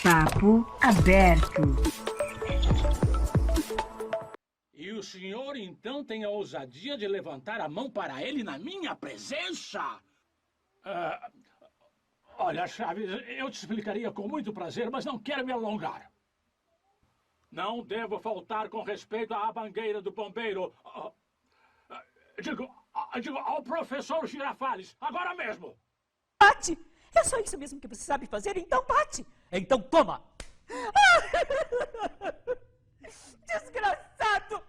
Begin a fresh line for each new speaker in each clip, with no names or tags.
Papo aberto.
E o senhor então tem a ousadia de levantar a mão para ele na minha presença? Olha, Chaves, eu te explicaria com muito prazer, mas não quero me alongar. Não devo faltar com respeito à bangueira do bombeiro. Digo, ao professor Girafales, agora mesmo.
Bate! É só isso mesmo que você sabe fazer, então bate! Então toma! Desgraçado!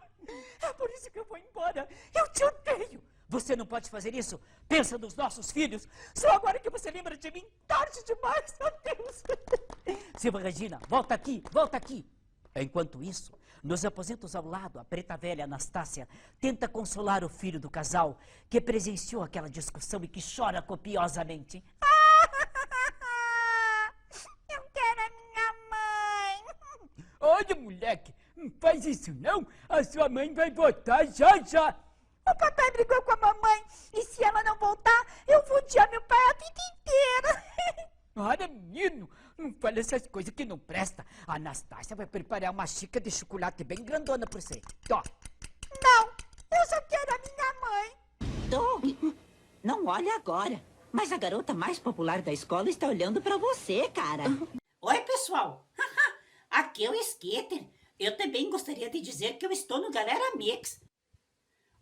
É por isso que eu vou embora! Eu te odeio! Você não pode fazer isso! Pensa nos nossos filhos! Só agora que você lembra de mim, tarde demais! Meu Deus! Silva Regina, volta aqui! Volta aqui! Enquanto isso, nos aposentos ao lado, a preta velha Anastácia tenta consolar o filho do casal que presenciou aquela discussão e que chora copiosamente. Eu quero a minha mãe! Olha, moleque, não faz isso não. A sua mãe vai voltar já já. O papai brigou com a mamãe e se ela não voltar, eu vou odiar meu pai a vida inteira. Olha, menino, não fale essas coisas que não presta. A Anastácia vai preparar uma xícara de chocolate bem grandona pra você. Ó. Não, eu só quero a minha mãe.
Doug, não olha agora. Mas a garota mais popular da escola está olhando pra você, cara.
Oi, pessoal. Aqui é o Skitter. Eu também gostaria de dizer que eu estou no Galera Mix.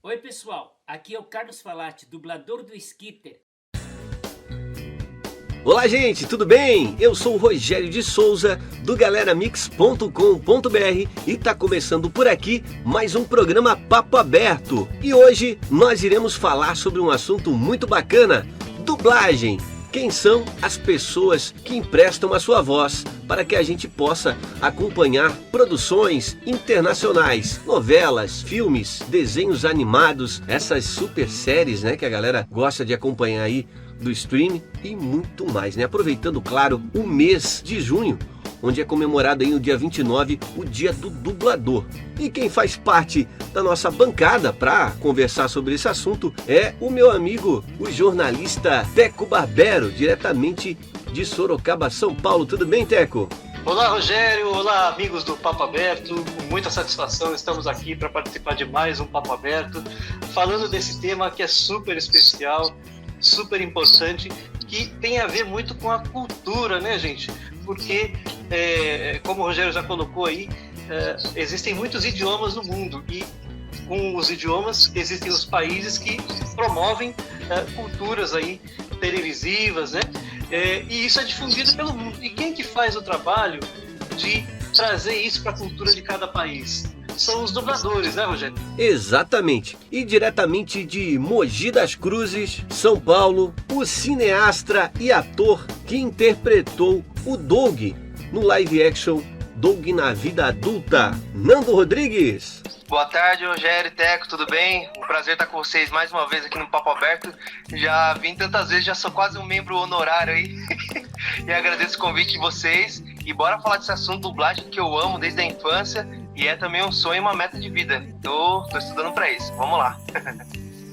Oi, pessoal. Aqui é o Carlos Falati, dublador do Skitter.
Olá, gente, tudo bem? Eu sou o Rogério de Souza, do galeramix.com.br e tá começando por aqui mais um programa Papo Aberto. E hoje nós iremos falar sobre um assunto muito bacana, dublagem. Quem são as pessoas que emprestam a sua voz para que a gente possa acompanhar produções internacionais, novelas, filmes, desenhos animados, essas super séries, né, que a galera gosta de acompanhar aí do streaming e muito mais, né? Aproveitando, claro, o mês de junho, onde é comemorado aí no dia 29 o Dia do Dublador. E quem faz parte da nossa bancada para conversar sobre esse assunto é o meu amigo, o jornalista Teco Barbero, diretamente de Sorocaba, São Paulo. Tudo bem, Teco?
Olá, Rogério. Olá, amigos do Papo Aberto. Com muita satisfação estamos aqui para participar de mais um Papo Aberto, falando desse tema que é super especial, super importante, que tem a ver muito com a cultura, né, gente? Porque, como o Rogério já colocou aí, existem muitos idiomas no mundo e com os idiomas existem os países que promovem culturas aí televisivas, né? E isso é difundido pelo mundo. E quem que faz o trabalho de trazer isso para a cultura de cada país? São os dubladores, né, Rogério?
Exatamente. E diretamente de Mogi das Cruzes, São Paulo, o cineasta e ator que interpretou o Doug no live action Doug na Vida Adulta, Nando Rodrigues.
Boa tarde, Rogério e Teco, tudo bem? Um prazer estar com vocês mais uma vez aqui no Papo Aberto. Já vim tantas vezes, já sou quase um membro honorário aí. E agradeço o convite de vocês. E bora falar desse assunto, dublagem, que eu amo desde a infância. E é também um sonho e uma meta de vida. Tô estudando para isso, vamos lá.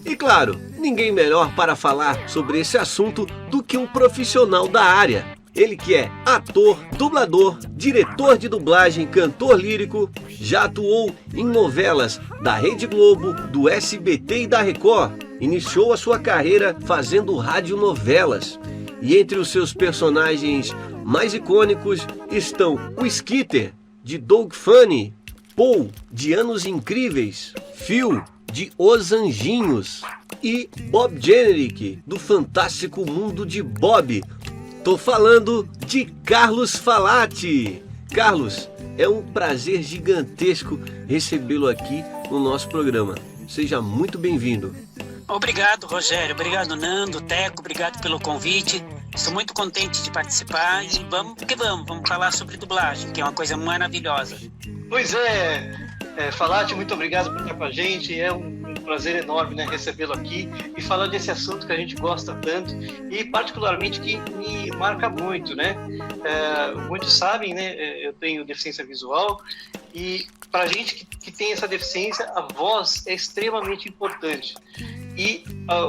E claro, ninguém melhor para falar sobre esse assunto do que um profissional da área. Ele que é ator, dublador, diretor de dublagem, cantor lírico, já atuou em novelas da Rede Globo, do SBT e da Record. Iniciou a sua carreira fazendo radionovelas. E entre os seus personagens mais icônicos estão o Skitter, de Doug Funny, Paul, de Anos Incríveis, Phil, de Os Anjinhos e Bob Generick, do Fantástico Mundo de Bob. Tô falando de Carlos Falati. Carlos, é um prazer gigantesco recebê-lo aqui no nosso programa. Seja muito bem-vindo.
Obrigado, Rogério. Obrigado, Nando, Teco. Obrigado pelo convite. Estou muito contente de participar e vamos falar sobre dublagem, que é uma coisa maravilhosa.
Pois Falati, muito obrigado por estar com a gente. É um prazer enorme, né, recebê-lo aqui e falar desse assunto que a gente gosta tanto e particularmente que me marca muito, né? Muitos sabem, né? Eu tenho deficiência visual e para a gente que tem essa deficiência, a voz é extremamente importante. E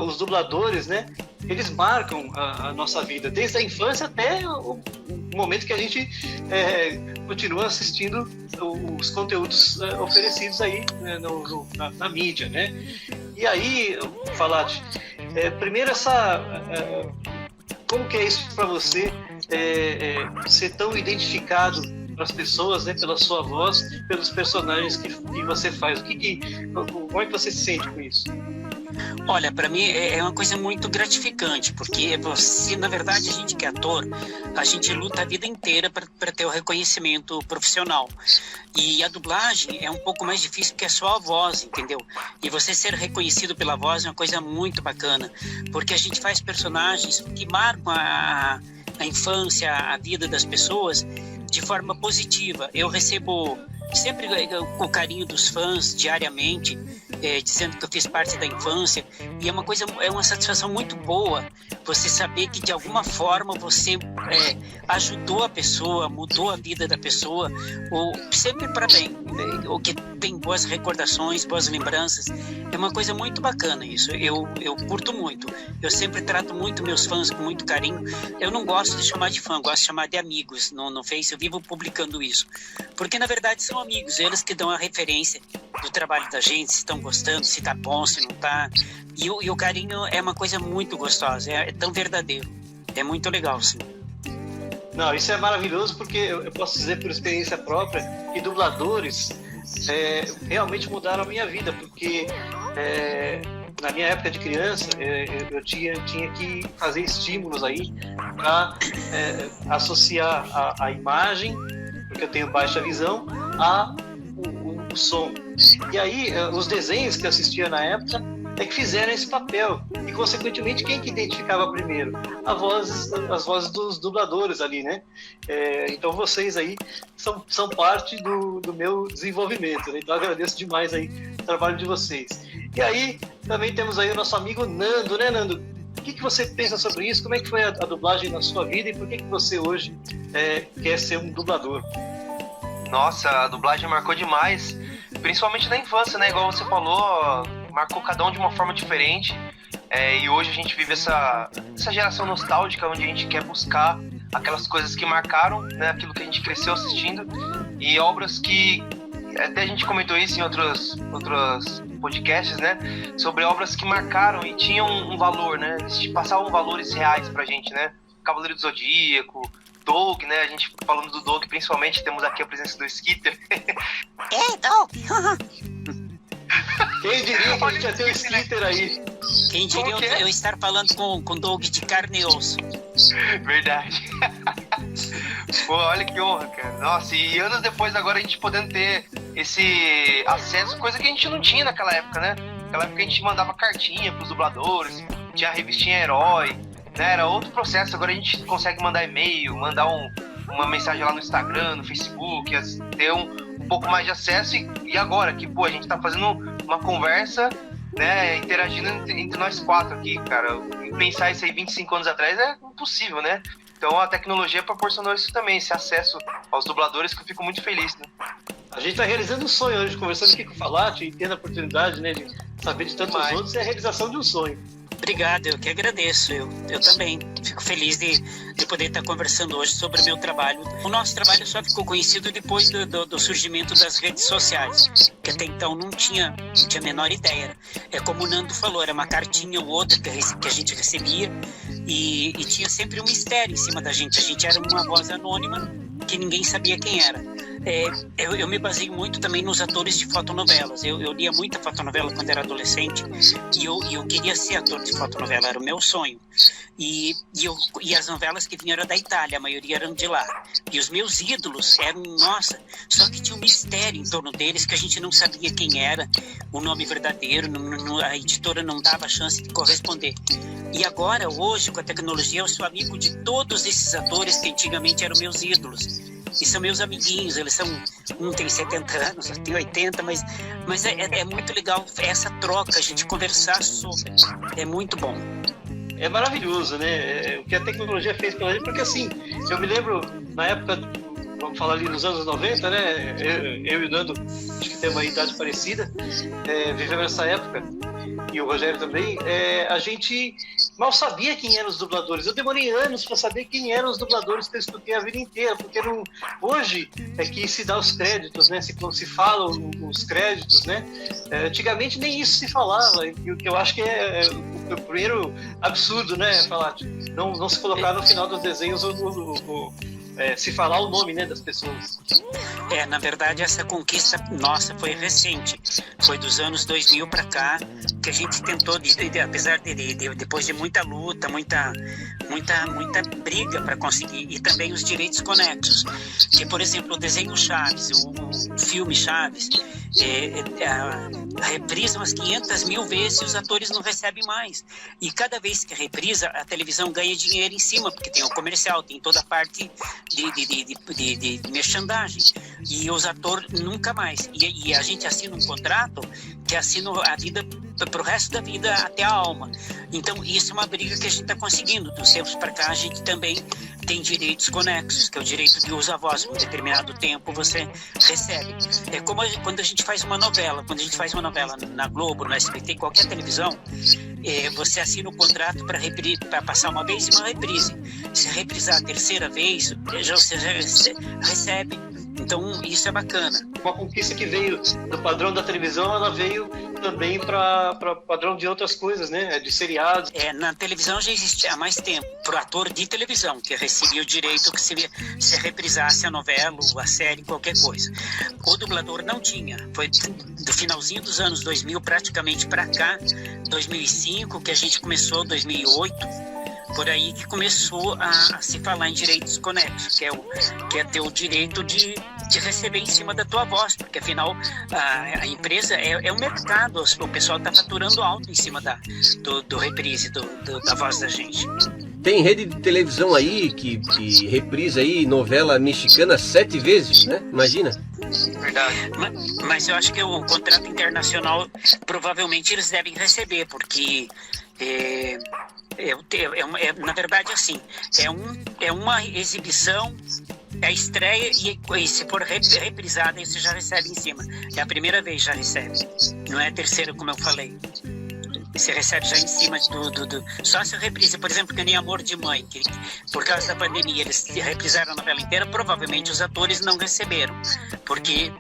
os dubladores, né, eles marcam a nossa vida, desde a infância até o momento que a gente continua assistindo os conteúdos oferecidos aí, né, na mídia, né? E aí, Falati, primeiro como que é isso para você, ser tão identificado para as pessoas, né, pela sua voz, pelos personagens que você faz? Como é que você se sente com isso?
Olha, para mim é uma coisa muito gratificante, porque você, na verdade, a gente que é ator, a gente luta a vida inteira para ter o reconhecimento profissional. E a dublagem é um pouco mais difícil porque é só a voz, entendeu? E você ser reconhecido pela voz é uma coisa muito bacana, porque a gente faz personagens que marcam a infância, a vida das pessoas de forma positiva. Eu recebo sempre o carinho dos fãs diariamente, dizendo que eu fiz parte da infância, e é uma satisfação muito boa você saber que de alguma forma você ajudou a pessoa, mudou a vida da pessoa, ou sempre para bem, ou que tem boas recordações, boas lembranças. É uma coisa muito bacana isso. Eu curto muito. Eu sempre trato muito meus fãs com muito carinho. Eu não gosto de chamar de fã, gosto de chamar de amigos no Face. Eu vivo publicando isso, porque na verdade são amigos, eles que dão a referência do trabalho da gente, se estão gostando, se tá bom, se não tá. E o carinho é uma coisa muito gostosa, é tão verdadeiro. É muito legal, sim.
Não, isso é maravilhoso, porque eu posso dizer por experiência própria que dubladores realmente mudaram a minha vida, porque na minha época de criança eu tinha que fazer estímulos aí para associar a imagem, porque eu tenho baixa visão, o som. E aí os desenhos que eu assistia na época que fizeram esse papel, e consequentemente quem que identificava primeiro? As vozes dos dubladores ali, né? Então vocês aí são parte do meu desenvolvimento, né? Então eu agradeço demais aí o trabalho de vocês. E aí também temos aí o nosso amigo Nando, né, Nando? O que você pensa sobre isso? Como é que foi a dublagem na sua vida, e por que você hoje quer ser um dublador?
Nossa, a dublagem marcou demais, principalmente na infância, né? Igual você falou, marcou cada um de uma forma diferente. E hoje a gente vive essa geração nostálgica, onde a gente quer buscar aquelas coisas que marcaram, né? Aquilo que a gente cresceu assistindo, e obras que até a gente comentou isso em outros podcasts, né? Sobre obras que marcaram e tinham um valor, né? Eles passavam valores reais pra gente, né? Cavaleiro do Zodíaco, Doug, né? A gente falando do Doug, principalmente, temos aqui a presença do Skitter.
Doug!
Quem diria que a gente ia ter um Skitter aí?
Quem diria eu estar falando com Doug de carne e osso?
Verdade. Pô, olha que honra, cara. Nossa, e anos depois agora a gente podendo ter esse acesso, coisa que a gente não tinha naquela época, né? Naquela época a gente mandava cartinha pros dubladores, tinha a revistinha Herói, né? Era outro processo. Agora a gente consegue mandar e-mail, mandar uma mensagem lá no Instagram, no Facebook, ter um pouco mais de acesso. E agora que, pô, a gente tá fazendo uma conversa, né, interagindo entre nós quatro aqui, cara. E pensar isso aí 25 anos atrás é impossível, né? Então a tecnologia proporcionou isso também, esse acesso aos dubladores, que eu fico muito feliz, né?
A gente está realizando um sonho hoje, conversando aqui com o Falati, e tendo a oportunidade, né, de saber de tantos outros, é a realização de um sonho.
Obrigado, eu que agradeço. Eu também fico feliz de poder estar conversando hoje sobre o meu trabalho. O nosso trabalho só ficou conhecido depois do surgimento das redes sociais, que até então não tinha a menor ideia. É como o Nando falou, era uma cartinha ou outra que a gente recebia, e tinha sempre um mistério em cima da gente. A gente era uma voz anônima que ninguém sabia quem era. Eu me baseio muito também nos atores de fotonovelas. Eu lia muita fotonovela quando era adolescente, e eu queria ser ator de fotonovela, era o meu sonho. E as novelas que vinham eram da Itália, a maioria eram de lá. E os meus ídolos eram, nossa, só que tinha um mistério em torno deles que a gente não sabia quem era, o nome verdadeiro, a editora não dava chance de corresponder. E agora, hoje, com a tecnologia, eu sou amigo de todos esses atores que antigamente eram meus ídolos. E são meus amiguinhos, um tem 70 anos, outro tem 80, mas é muito legal essa troca, a gente conversar sobre, é muito bom.
É maravilhoso, né? O que a tecnologia fez pela gente, porque assim, eu me lembro, na época, vamos falar ali nos anos 90, né? Eu e o Nando, acho que tem uma idade parecida, vivemos essa época. e o Rogério também, a gente mal sabia quem eram os dubladores. Eu demorei anos para saber quem eram os dubladores que eu escutei a vida inteira, porque hoje é que se dá os créditos, né? Se falam os créditos, né? Antigamente nem isso se falava, e o que eu acho que é o primeiro absurdo, né? Falar, não se colocar no final dos desenhos se falar o nome, né, das pessoas.
Na verdade, essa conquista nossa foi recente. Foi dos anos 2000 para cá que a gente tentou, apesar depois de muita luta, muita briga para conseguir, e também os direitos conexos. Que, por exemplo, o desenho Chaves, o filme Chaves, reprisa umas 500 mil vezes e os atores não recebem mais. E cada vez que reprisa, a televisão ganha dinheiro em cima, porque tem o comercial, tem toda a parte de merchandising. E os atores nunca mais. E a gente assina um contrato que assina a vida pro resto da vida até a alma. Então, isso é uma briga que a gente está conseguindo. Dos tempos para cá, a gente também tem direitos conexos, que é o direito de uso à voz. Por um determinado tempo, você recebe. É como quando a gente faz uma novela. Quando a gente faz uma novela na Globo, no SBT, qualquer televisão, você assina o contrato para passar uma vez e uma reprise. Se reprisar a terceira vez, você já recebe. Então, isso é bacana.
Uma conquista que veio do padrão da televisão, ela veio também para padrão de outras coisas, né? De seriados.
Na televisão já existia há mais tempo. Para o ator de televisão, que recebia o direito que se reprisasse a novela, a série, qualquer coisa. O dublador não tinha. Foi do finalzinho dos anos 2000, praticamente para cá, 2005, que a gente começou, 2008. Por aí que começou a se falar em direitos conexos, que é ter o direito de receber em cima da tua voz, porque afinal a empresa é um mercado, o pessoal está faturando alto em cima do reprise, da voz da gente.
Tem rede de televisão aí que reprisa aí novela mexicana 7 vezes, né? Imagina.
Verdade.
Mas eu acho que o contrato internacional provavelmente eles devem receber, porque na verdade, assim, é uma exibição, é a estreia, e se for reprisada, aí você já recebe em cima. É a primeira vez já recebe, não é a terceira, como eu falei. Você recebe já em cima só se reprise, por exemplo, que nem Amor de Mãe, que por causa da pandemia eles reprisaram a novela inteira, provavelmente os atores não receberam, porque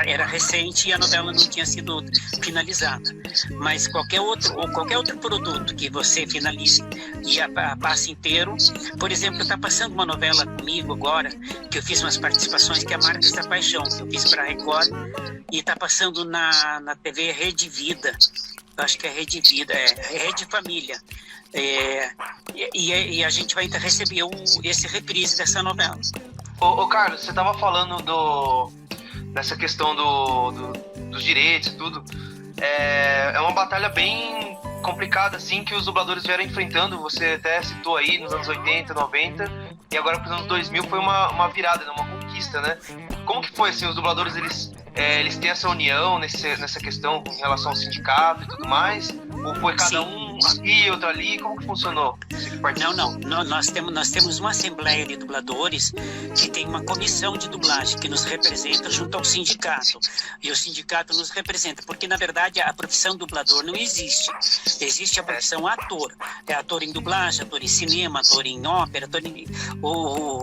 era recente e a novela não tinha sido finalizada. Mas qualquer outro produto que você finalize e passe inteiro, por exemplo, está passando uma novela comigo agora, que eu fiz umas participações, que é a Marcas da Paixão, que eu fiz para a Record, e está passando na TV Rede Vida. Acho que é Rede Vida, Rede Família. E a gente vai receber esse reprise dessa novela.
Ô Carlos, você estava falando dessa questão dos direitos e tudo. É uma batalha bem complicada, assim, que os dubladores vieram enfrentando. Você até citou aí nos anos 80, 90, e agora para os anos 2000 foi uma virada, uma conquista, né? Como que foi, assim, os dubladores, eles têm essa união nessa questão em relação ao sindicato e tudo mais? Ou foi cada um aqui, outro ali? Como que funcionou?
Não. Nós temos uma assembleia de dubladores que tem uma comissão de dublagem que nos representa junto ao sindicato. E o sindicato nos representa, porque na verdade a profissão dublador não existe. Existe a profissão ator. É ator em dublagem, ator em cinema, ator em ópera,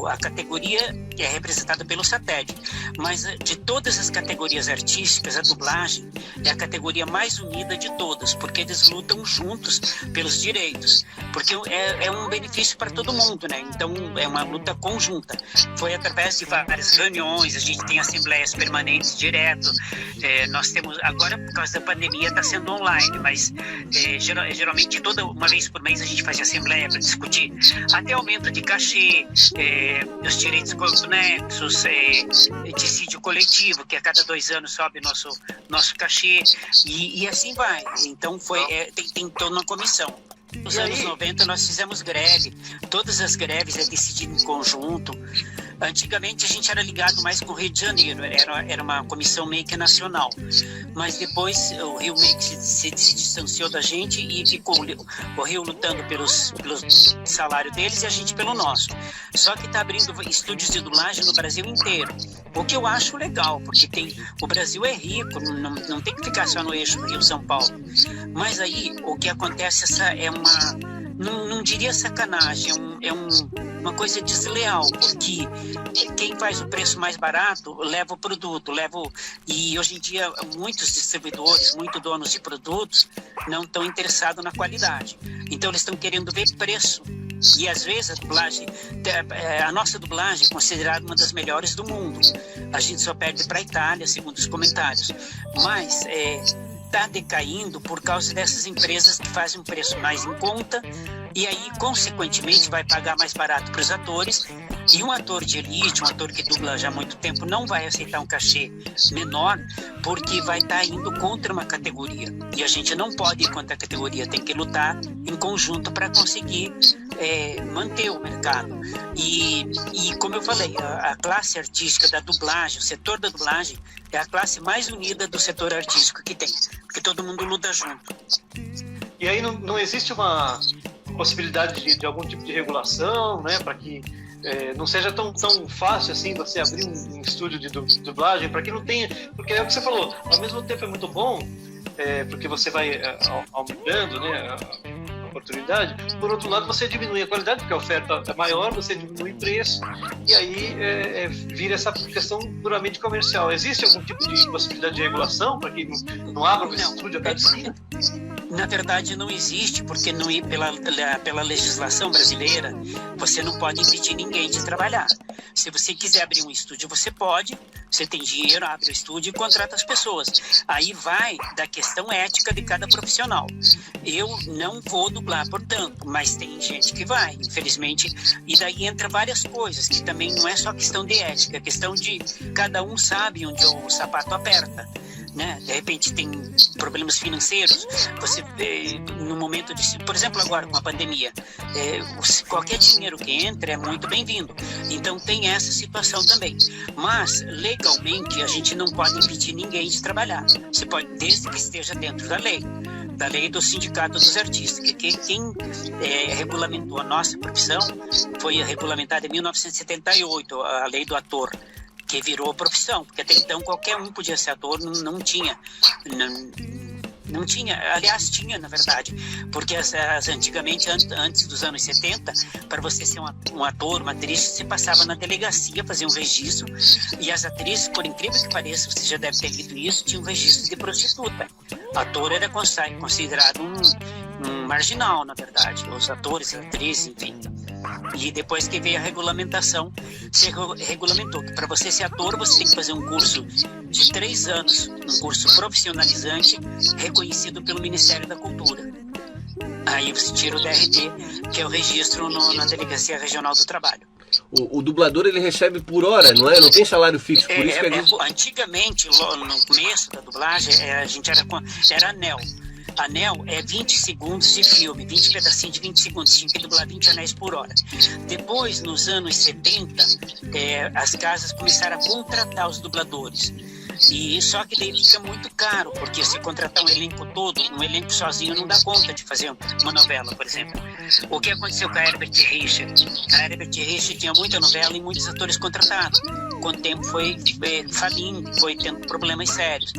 a categoria é representada pelo satélite. Mas de todas as categorias artísticas, a dublagem é a categoria mais unida de todas, porque eles lutam juntos pelos direitos, porque é um benefício para todo mundo, né? Então é uma luta conjunta. Foi através de várias reuniões, a gente tem assembleias permanentes direto. Nós temos, agora por causa da pandemia está sendo online, mas geralmente uma vez por mês a gente faz assembleia para discutir até aumento de cachê, os direitos conexos, dissídio coletivo, que a cada 2 anos sobe nosso cachê, e assim vai. Então tem toda uma comissão. Nos anos 90 nós fizemos greve, todas as greves é decidido em conjunto. Antigamente a gente era ligado mais com o Rio de Janeiro, era uma comissão meio que nacional, mas depois o Rio meio que se distanciou da gente e ficou o Rio lutando pelo salário deles e a gente pelo nosso. Só que está abrindo estúdios de dublagem no Brasil inteiro, o que eu acho legal, porque o Brasil é rico, não tem que ficar só no eixo Rio-São Paulo. Mas aí o que acontece é uma, não diria sacanagem, uma coisa desleal, porque quem faz o preço mais barato leva o produto, e hoje em dia muitos distribuidores, muitos donos de produtos não estão interessados na qualidade, então eles estão querendo ver preço. E às vezes a dublagem, a nossa dublagem é considerada uma das melhores do mundo. A gente só perde para a Itália, segundo os comentários. Mas está decaindo por causa dessas empresas que fazem um preço mais em conta e aí, consequentemente, vai pagar mais barato para os atores. E um ator de elite, um ator que dubla já há muito tempo, não vai aceitar um cachê menor porque vai estar indo contra uma categoria. E a gente não pode ir contra a categoria, tem que lutar em conjunto para conseguir manter o mercado. E como eu falei, a classe artística da dublagem, o setor da dublagem, é a classe mais unida do setor artístico que tem, porque todo mundo luta junto.
E aí não existe uma possibilidade de algum tipo de regulação, né, para que não seja tão fácil assim você abrir um estúdio de dublagem, para que não tenha, porque é o que você falou, ao mesmo tempo é muito bom, porque você vai aumentando, né, a oportunidade. Por outro lado, você diminui a qualidade, porque a oferta é maior, você diminui o preço, e aí vira essa questão puramente comercial. Existe algum tipo de possibilidade de regulação para que não abra um estúdio a cada esquina?
Na verdade, não existe, porque pela legislação brasileira, você não pode impedir ninguém de trabalhar. Se você quiser abrir um estúdio, você pode, você tem dinheiro, abre o estúdio e contrata as pessoas. Aí vai da questão ética de cada profissional. Eu não vou dublar, portanto, mas tem gente que vai, infelizmente, e daí entra várias coisas, que também não é só questão de ética, é questão de cada um sabe onde o sapato aperta. Né? De repente tem problemas financeiros, você no momento de, por exemplo, agora com a pandemia, qualquer dinheiro que entra é muito bem-vindo, então tem essa situação também, mas legalmente a gente não pode impedir ninguém de trabalhar. Você pode, desde que esteja dentro da lei do Sindicato dos Artistas, que quem regulamentou a nossa profissão foi regulamentada em 1978, a lei do ator, que virou profissão, porque até então qualquer um podia ser ator, não tinha, aliás tinha na verdade, porque antigamente, antes dos anos 70, para você ser um ator, uma atriz, você passava na delegacia, fazia um registro, e as atrizes, por incrível que pareça, você já deve ter lido isso, tinha um registro de prostituta. Ator era considerado um marginal, na verdade, os atores, as atrizes, enfim. E depois que veio a regulamentação, se regulamentou que para você ser ator, você tem que fazer um curso de 3 anos, um curso profissionalizante, reconhecido pelo Ministério da Cultura. Aí você tira o DRT, que é o registro na Delegacia Regional do Trabalho.
O dublador, ele recebe por hora, não é? Não tem salário fixo, por isso que
antigamente, no começo da dublagem, a gente era anel. Anel é 20 segundos de filme, 20 pedacinhos de 20 segundos, tinha que dublar 20 anéis por hora. Depois, nos anos 70, as casas começaram a contratar os dubladores. E só que daí fica muito caro, porque se contratar um elenco todo, um elenco sozinho não dá conta de fazer uma novela, por exemplo. O que aconteceu com a Herbert Richard? A Herbert Richard tinha muita novela e muitos atores contratados. Com o tempo foi falindo, foi tendo problemas sérios.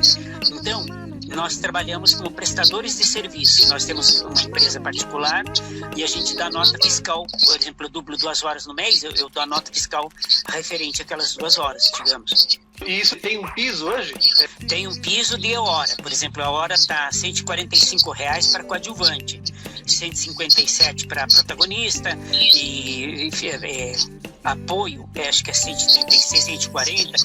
Então, nós trabalhamos como prestadores de serviço. Nós temos uma empresa particular e a gente dá nota fiscal. Por exemplo, eu dublo 2 horas no mês, eu dou a nota fiscal referente àquelas 2 horas, digamos.
E isso tem um piso hoje?
Tem um piso de hora. Por exemplo, a hora está R$ 145 para coadjuvante, 157 para protagonista e apoio, acho que é 136, 140,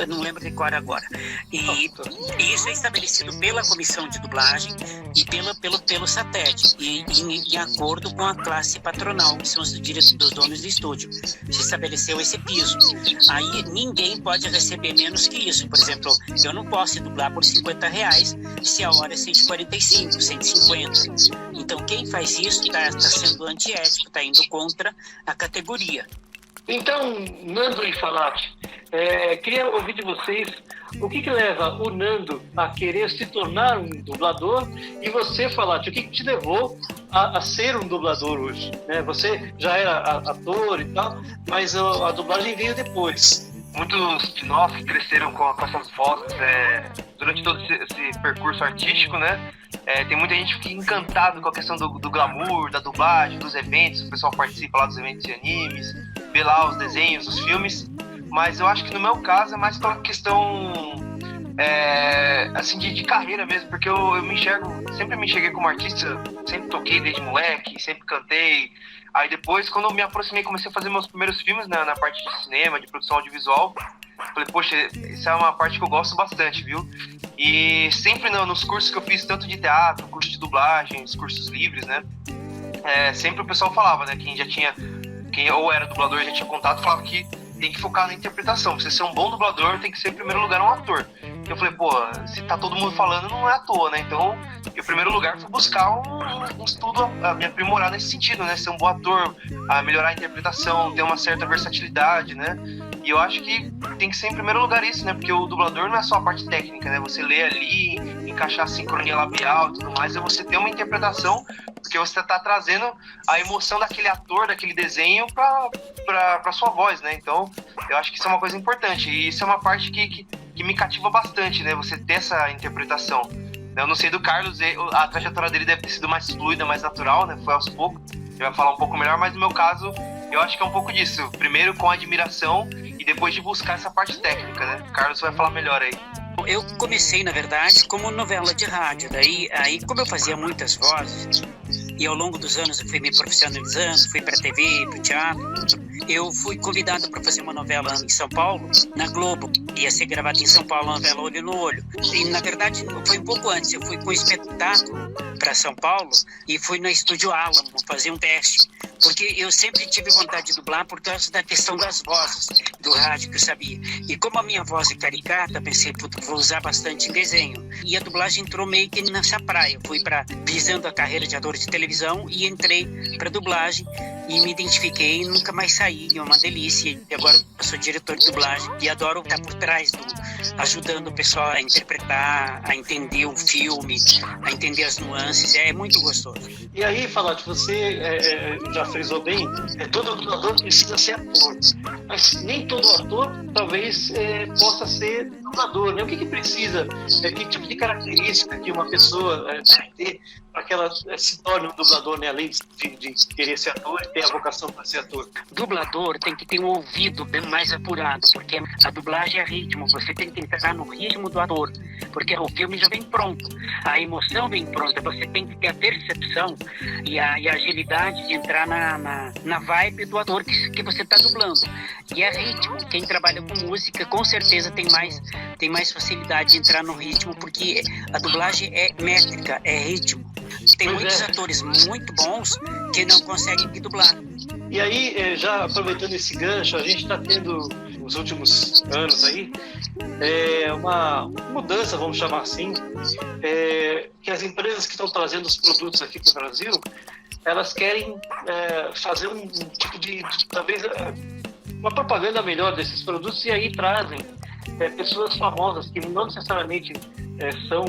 não lembro de cor agora. E isso é estabelecido pela comissão de dublagem e pelo SATED, e em acordo com a classe patronal, que são os donos do estúdio. Se estabeleceu esse piso. Aí ninguém pode receber menos que isso. Por exemplo, eu não posso dublar por R$50 se a hora é 145, 150. Então quem faz isso está sendo antiético, está indo contra a categoria.
Então, Nando e Falati, queria ouvir de vocês o que leva o Nando a querer se tornar um dublador e você, Falati, o que te levou a ser um dublador hoje? Você já era ator e tal, mas a dublagem veio depois.
Muitos de nós cresceram com essas vozes durante todo esse percurso artístico, né? Tem muita gente que fica encantado com a questão do glamour, da dublagem, dos eventos, o pessoal participa lá dos eventos de animes, vê lá os desenhos, os filmes, mas eu acho que no meu caso é mais pela questão assim, de carreira mesmo, porque eu sempre me enxerguei como artista, sempre toquei desde moleque, sempre cantei. Aí depois, quando eu me aproximei, comecei a fazer meus primeiros filmes, né, na parte de cinema, de produção audiovisual, falei, poxa, essa é uma parte que eu gosto bastante, viu? E sempre nos cursos que eu fiz, tanto de teatro, curso de dublagem, os cursos livres, né, sempre o pessoal falava, né, quem ou era dublador e já tinha contato, falava que tem que focar na interpretação. Pra você ser um bom dublador, tem que ser, em primeiro lugar, um ator. Eu falei, pô, se tá todo mundo falando, não é à toa, né? Então, em primeiro lugar, fui buscar um estudo a me aprimorar nesse sentido, né? Ser um bom ator, a melhorar a interpretação, ter uma certa versatilidade, né? E eu acho que tem que ser, em primeiro lugar, isso, né? Porque o dublador não é só a parte técnica, né? Você lê ali, encaixar a sincronia labial e tudo mais, é você ter uma interpretação, porque você tá trazendo a emoção daquele ator, daquele desenho pra sua voz, né? Então, eu acho que isso é uma coisa importante. E isso é uma parte que me cativa bastante, né? Você ter essa interpretação. Eu não sei do Carlos, a trajetória dele deve ter sido mais fluida, mais natural, né? Foi aos poucos. Ele vai falar um pouco melhor, mas no meu caso, eu acho que é um pouco disso. Primeiro com admiração e depois de buscar essa parte técnica, né? O Carlos vai falar melhor aí.
Eu comecei, na verdade, como novela de rádio. Daí, como eu fazia muitas vozes, e ao longo dos anos eu fui me profissionalizando, fui para a TV, para o teatro, eu fui convidado para fazer uma novela em São Paulo, na Globo. Ia ser gravada em São Paulo, a novela Olho no Olho. E, na verdade, foi um pouco antes. Eu fui com um espetáculo para São Paulo e fui no Estúdio Alamo fazer um teste. Porque eu sempre tive vontade de dublar por causa da questão das vozes do rádio que eu sabia. E como a minha voz é caricata, pensei, vou usar bastante em desenho. E a dublagem entrou meio que nessa praia. Fui visando a carreira de ator de televisão e entrei para dublagem e me identifiquei e nunca mais saí. É uma delícia. E agora eu sou diretor de dublagem e adoro estar por trás ajudando o pessoal a interpretar, a entender o filme, a entender as nuances. É muito gostoso.
E aí, Falati, você já frisou bem, todo dublador precisa ser ator, mas nem todo ator talvez possa ser dublador, né? O que precisa, que tipo de característica que uma pessoa deve ter para que ela se torne um dublador, né? Além de querer ser ator e ter a vocação para ser ator?
Dublador tem que ter um ouvido bem mais apurado, porque a dublagem é ritmo, você tem que entrar no ritmo do ator, porque o filme já vem pronto, a emoção vem pronta, você tem que ter a percepção e a agilidade de entrar na vibe do ator que você está dublando. E é ritmo. Quem trabalha com música com certeza tem mais facilidade de entrar no ritmo, porque a dublagem é métrica, é ritmo. Tem muitos atores muito bons que não conseguem dublar.
E aí, já aproveitando esse gancho, a gente está tendo nos últimos anos aí uma mudança, vamos chamar assim, que as empresas que estão trazendo os produtos aqui para o Brasil, elas querem fazer um tipo de talvez uma propaganda melhor desses produtos, e aí trazem pessoas famosas que não necessariamente são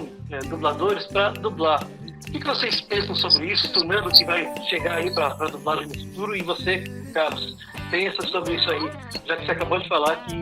dubladores para dublar. O que vocês pensam sobre isso, tornando que vai chegar aí para dublagem no futuro? E você, Carlos, pensa sobre isso aí, já que você acabou de falar que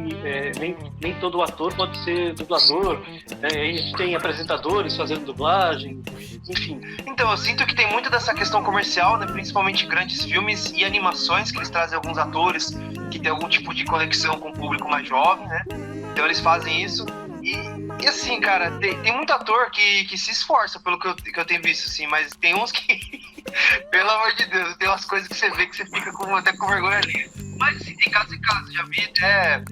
nem todo ator pode ser dublador, a gente tem apresentadores fazendo dublagem, enfim.
Então, eu sinto que tem muito dessa questão comercial, né? Principalmente grandes filmes e animações, que eles trazem alguns atores que tem algum tipo de conexão com o público mais jovem, né? Então eles fazem isso. E assim, cara, tem muito ator que se esforça, pelo que eu tenho visto, assim, mas tem uns que, pelo amor de Deus, tem umas coisas que você vê que você fica até com vergonha ali. Mas assim, tem caso em caso, já vi até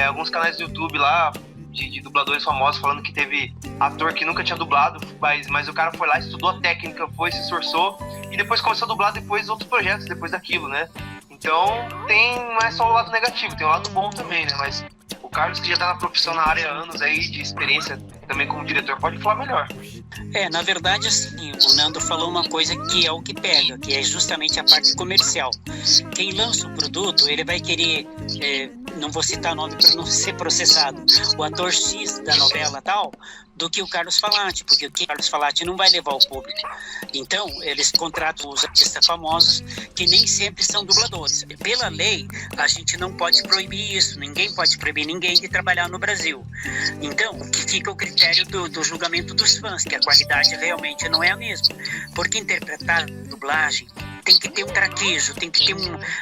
alguns canais do YouTube lá, de dubladores famosos, falando que teve ator que nunca tinha dublado, mas o cara foi lá, estudou a técnica, se esforçou, e depois começou a dublar depois outros projetos, depois daquilo, né? Então, não é só o lado negativo, tem o lado bom também, né? Mas o Carlos, que já tá na profissão na área há anos aí, de experiência também como diretor, pode falar melhor.
Na verdade, assim, o Nando falou uma coisa que é o que pega, que é justamente a parte comercial. Quem lança o produto, ele vai querer, não vou citar nome para não ser processado, o ator X da novela tal, do que o Carlos Falati, porque o Carlos Falati não vai levar o público. Então, eles contratam os artistas famosos que nem sempre são dubladores. Pela lei, a gente não pode proibir isso, ninguém pode proibir ninguém de trabalhar no Brasil. Então, o que fica o critério do julgamento dos fãs, que a qualidade realmente não é a mesma. Porque interpretar dublagem tem que ter um traquejo, tem que ter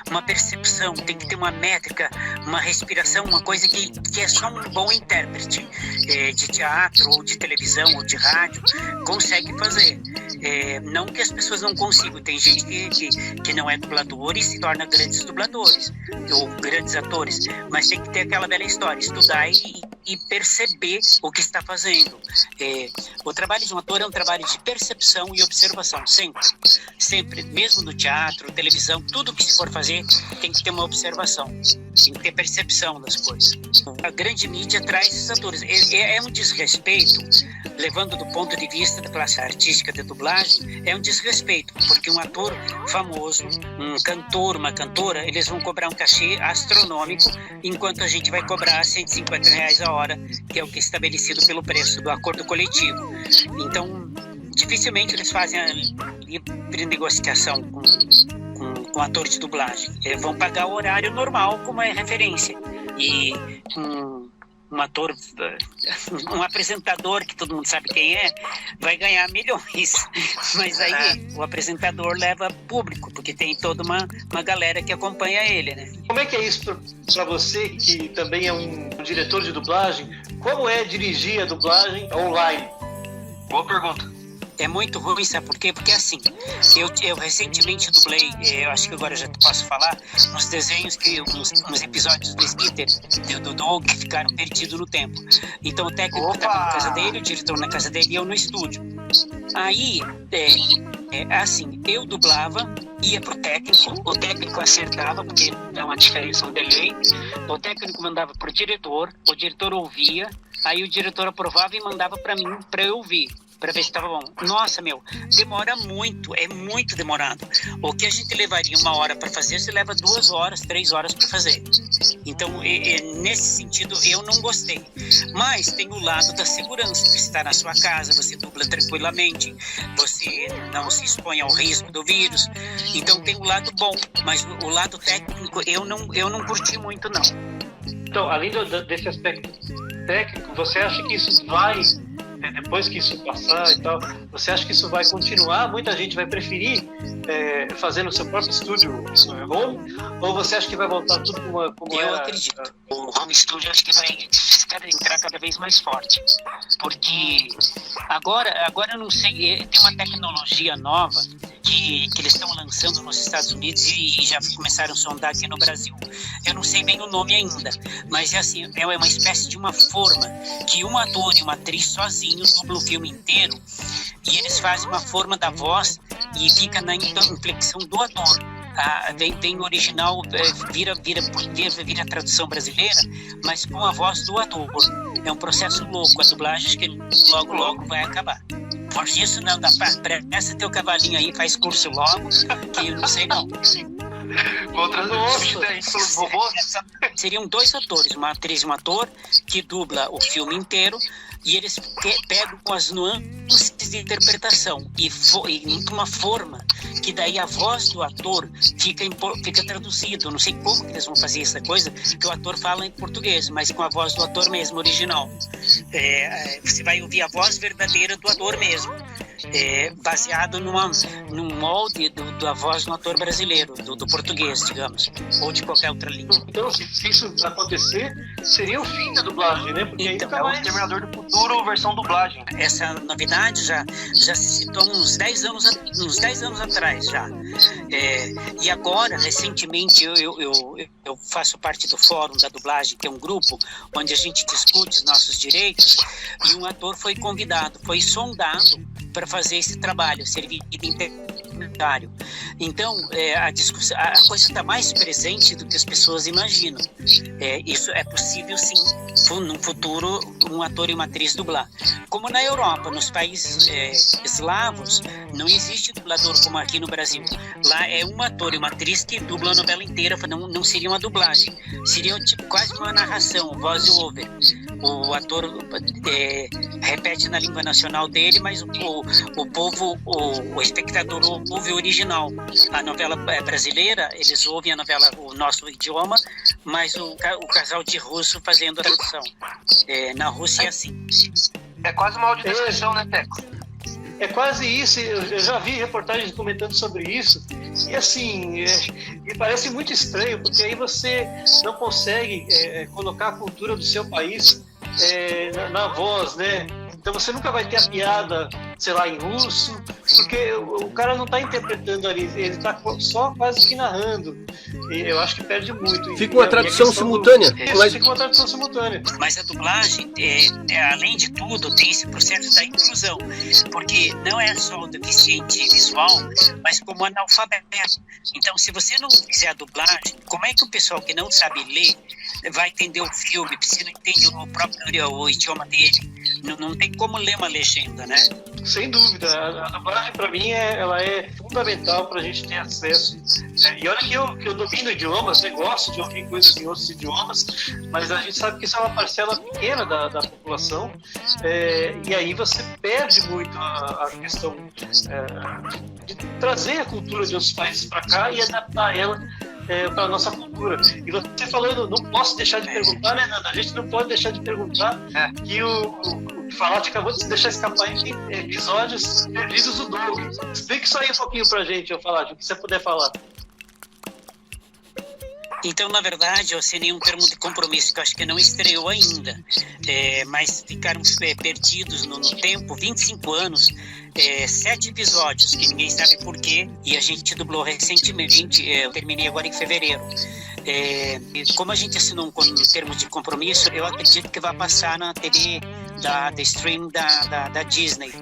uma percepção, tem que ter uma métrica, uma respiração, uma coisa que é só um bom intérprete de teatro, ou de televisão, ou de rádio, consegue fazer. Não que as pessoas não consigam, tem gente que não é dublador e se torna grandes dubladores, ou grandes atores, mas tem que ter aquela bela história, estudar e perceber o que está fazendo. O trabalho de um ator é um trabalho de percepção e observação, sempre, mesmo no teatro, televisão, tudo que se for fazer tem que ter uma observação, tem que ter percepção das coisas. A grande mídia traz esses atores, é um desrespeito, levando do ponto de vista da classe artística de dublagem, é um desrespeito, porque um ator famoso, um cantor, uma cantora, eles vão cobrar um cachê astronômico, enquanto a gente vai cobrar R$150 a hora, que é o que é estabelecido pelo preço do acordo coletivo. Então, dificilmente eles fazem a livre negociação com ator de dublagem. Eles vão pagar o horário normal, como é referência. E um ator, um apresentador, que todo mundo sabe quem é, vai ganhar milhões. Mas aí o apresentador leva público, porque tem toda uma galera que acompanha ele, né?
Como é que é isso para você, que também é um diretor de dublagem? Como é dirigir a dublagem online?
Boa pergunta.
É muito ruim, sabe por quê? Porque assim, eu recentemente dublei, eu acho que agora já posso falar, uns desenhos, uns episódios do Skitter, do Doug, que ficaram perdidos no tempo. Então o técnico estava na casa dele, o diretor na casa dele e eu no estúdio. Aí, assim, eu dublava, ia pro técnico, o técnico acertava, porque é uma diferença no delay, o técnico mandava pro diretor, o diretor ouvia, aí o diretor aprovava e mandava para mim, para eu ouvir, para ver se estava bom. Nossa, demora muito, é muito demorado. O que a gente levaria 1 hora para fazer, você leva 2 horas, 3 horas para fazer. Então, nesse sentido, eu não gostei. Mas tem o lado da segurança, você está na sua casa, você dubla tranquilamente, você não se expõe ao risco do vírus. Então, tem o lado bom, mas o lado técnico, eu não curti muito, não.
Então, além desse aspecto técnico, você acha que isso vai... depois que isso passar e tal, você acha que isso vai continuar? Muita gente vai preferir fazer no seu próprio estúdio home? Ou você acha que vai voltar tudo como
eu
era?
acredito. O home studio acho que vai entrar cada vez mais forte. Porque agora eu não sei, tem uma tecnologia nova que eles estão lançando nos Estados Unidos e já começaram a sondar aqui no Brasil. Eu não sei bem o nome ainda, mas é assim, é uma espécie de uma forma que um ator e uma atriz sozinhos dublam o filme inteiro e eles fazem uma forma da voz e fica na inflexão do ator. Vem no original, vira a tradução brasileira, mas com a voz do ator. É um processo louco, a dublagem acho que logo vai acabar. Por isso não dá para pressa teu cavalinho aí, faz curso logo, que eu não sei não.
Vou transmitir aí pelos robôs.
Seriam 2 atores, uma atriz e um ator, que dubla o filme inteiro, e eles pegam as nuances de interpretação e uma forma que daí a voz do ator fica traduzido. Não sei como que eles vão fazer essa coisa, que o ator fala em português, mas com a voz do ator mesmo, original. Você vai ouvir a voz verdadeira do ator mesmo, baseado num molde da voz do ator brasileiro, do português, digamos, ou de qualquer outra língua.
Então, se isso acontecer, seria o fim da dublagem, né? Porque
então,
aí
É o Exterminador do Futuro versão dublagem.
Essa novidade já se citou uns 10 anos atrás já. E agora, recentemente, eu faço parte do Fórum da Dublagem, que é um grupo onde a gente discute os nossos direitos, e um ator foi convidado, foi sondado para fazer esse trabalho, servir de documentário. Então, a coisa está mais presente do que as pessoas imaginam. Isso é possível, sim, no futuro, um ator e uma atriz dublar. Como na Europa, nos países eslavos, não existe dublador como aqui no Brasil. Lá é um ator e uma atriz que dublam a novela inteira, não seria uma dublagem. Seria tipo, quase uma narração, voice-over. O ator repete na língua nacional dele, mas o povo, o espectador ouve o original. A novela brasileira, eles ouvem a novela, o nosso idioma, mas o casal de russo fazendo a tradução. Na Rússia é assim.
É quase uma audiodescrição, né, Teco?
É quase isso, eu já vi reportagens comentando sobre isso, e assim, me parece muito estranho, porque aí você não consegue colocar a cultura do seu país na voz, né? Então você nunca vai ter a piada, sei lá, em russo, porque o cara não está interpretando ali, ele está só quase que narrando. E eu acho que perde muito.
Fica uma tradução simultânea.
Fica uma tradução simultânea.
Mas a dublagem, além de tudo, tem esse processo da inclusão, porque não é só o deficiente visual, mas como analfabeto. Então, se você não fizer a dublagem, como é que o pessoal que não sabe ler vai entender o filme, se não entende o idioma dele? Não tem como ler uma legenda, né?
Sem dúvida. A dublagem, para mim, ela é fundamental para a gente ter acesso. E olha que eu domino idiomas, gosto de ouvir coisas em outros idiomas, mas a gente sabe que isso é uma parcela pequena da população, e aí você perde muito a questão de trazer a cultura de outros países para cá e adaptar ela para a nossa cultura. E você falando, não posso deixar de perguntar, né, Nanda? A gente não pode deixar de perguntar que o Falati acabou de deixar escapar em episódios perdidos do Doug. Explica isso aí um pouquinho pra gente, Falati, o que você puder falar.
Então, na verdade, eu assinei um termo de compromisso que eu acho que não estreou ainda, mas ficaram perdidos no tempo, 25 anos, 7 episódios, que ninguém sabe por quê, e a gente dublou recentemente, eu terminei agora em fevereiro. Como a gente assinou um termo de compromisso, eu acredito que vai passar na TV da stream da Disney.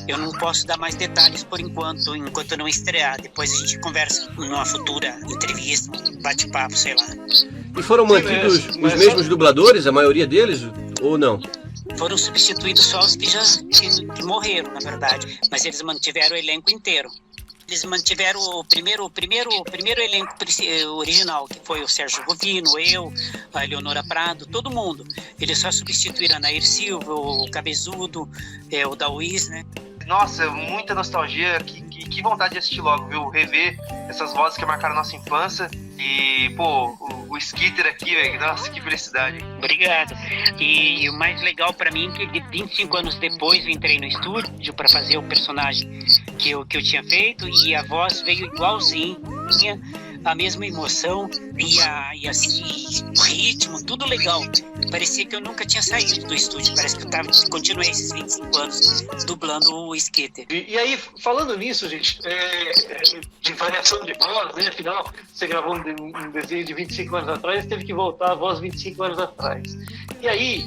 Eu não posso dar mais detalhes por enquanto não estrear. Depois a gente conversa numa futura entrevista, bate-papo, sei lá.
E foram mantidos os mesmos dubladores, a maioria deles, ou não?
Foram substituídos só os que morreram, na verdade, mas eles mantiveram o elenco inteiro. Eles mantiveram o primeiro elenco original, que foi o Sérgio Ruvino, eu, a Eleonora Prado, todo mundo. Eles só substituíram a Nair Silva, o Cabezudo, o Dauís, né?
Nossa, muita nostalgia, que vontade de assistir logo, viu? Rever essas vozes que marcaram a nossa infância. E, pô, o Skitter aqui, velho, nossa, que felicidade.
Obrigado. E o mais legal pra mim é que 25 anos depois eu entrei no estúdio pra fazer o personagem que eu tinha feito, e a voz veio igualzinha, a mesma emoção e o ritmo, tudo legal. Parecia que eu nunca tinha saído do estúdio, parece que eu continuei esses 25 anos dublando o Skitter.
E aí, falando nisso, gente, de variação de voz, né? Afinal, você gravou um desenho de 25 anos atrás, teve que voltar a voz 25 anos atrás. E aí,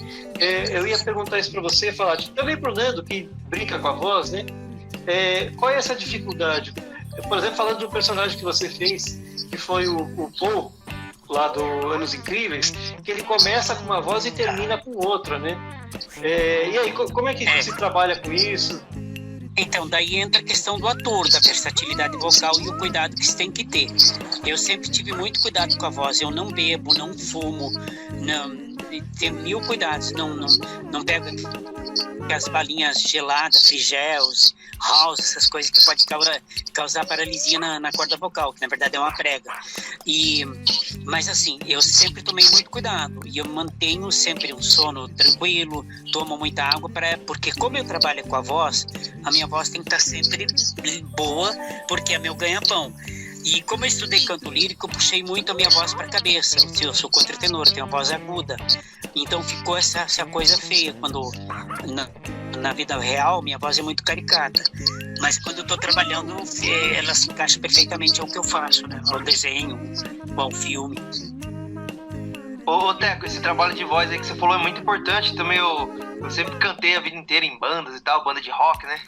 eu ia perguntar isso para você, falar também pro Nando, que brinca com a voz, né? Qual é essa dificuldade? Por exemplo, falando de um personagem que você fez, que foi o Paul, lá do Anos Incríveis, que ele começa com uma voz e termina com outra, né? E aí, como é que se trabalha com isso?
Então, daí entra a questão do ator, da versatilidade vocal e o cuidado que se tem que ter. Eu sempre tive muito cuidado com a voz. Eu não bebo, não fumo, tenho 1000 cuidados. Não pego as balinhas geladas, frigels, house, essas coisas que pode causar paralisia na corda vocal, que na verdade é uma prega. Mas assim, eu sempre tomei muito cuidado e eu mantenho sempre um sono tranquilo, tomo muita água, porque como eu trabalho com a voz, a minha voz tem que estar sempre boa, porque é meu ganha-pão. E como eu estudei canto lírico, eu puxei muito a minha voz para a cabeça. Eu sou contratenor, tenho uma voz aguda. Então ficou essa coisa feia. Quando na vida real, minha voz é muito caricata. Mas quando eu estou trabalhando, ela se encaixa perfeitamente ao que eu faço, né? Ao desenho, ao filme.
Ô, Teco, esse trabalho de voz aí que você falou é muito importante. Também eu sempre cantei a vida inteira em bandas e tal, banda de rock, né?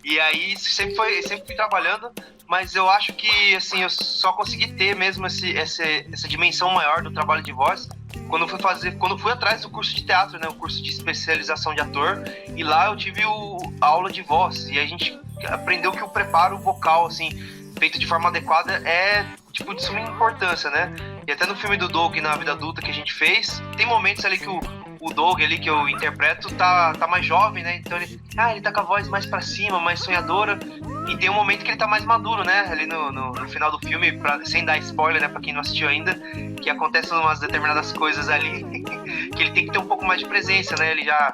E aí sempre fui trabalhando, mas eu acho que, assim, eu só consegui ter mesmo essa dimensão maior do trabalho de voz quando fui atrás do curso de teatro, né? O curso de especialização de ator, e lá eu tive a aula de voz, e a gente aprendeu que o preparo vocal, assim, feito de forma adequada é, tipo, de suma importância, né? E até no filme do Doug, Na Vida Adulta, que a gente fez, tem momentos ali que o Doug ali, que eu interpreto, tá mais jovem, né? Então ele tá com a voz mais pra cima, mais sonhadora. E tem um momento que ele tá mais maduro, né? Ali no final do filme, sem dar spoiler, né? Pra quem não assistiu ainda, que acontecem umas determinadas coisas ali, que ele tem que ter um pouco mais de presença, né? Ele já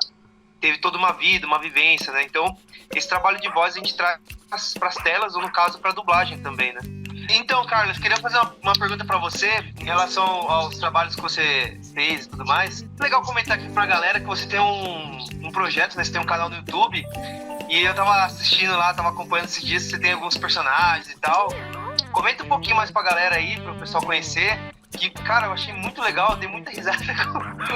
teve toda uma vida, uma vivência, né? Então, esse trabalho de voz a gente traz pras telas, ou no caso, pra dublagem também, né? Então, Carlos, queria fazer uma pergunta pra você em relação aos trabalhos que você fez e tudo mais. Legal comentar aqui pra galera que você tem um projeto, né? Você tem um canal no YouTube, e eu tava assistindo lá, tava acompanhando esses dias, você tem alguns personagens e tal. Comenta um pouquinho mais pra galera aí, pro pessoal conhecer, que, cara, eu achei muito legal, eu dei muita risada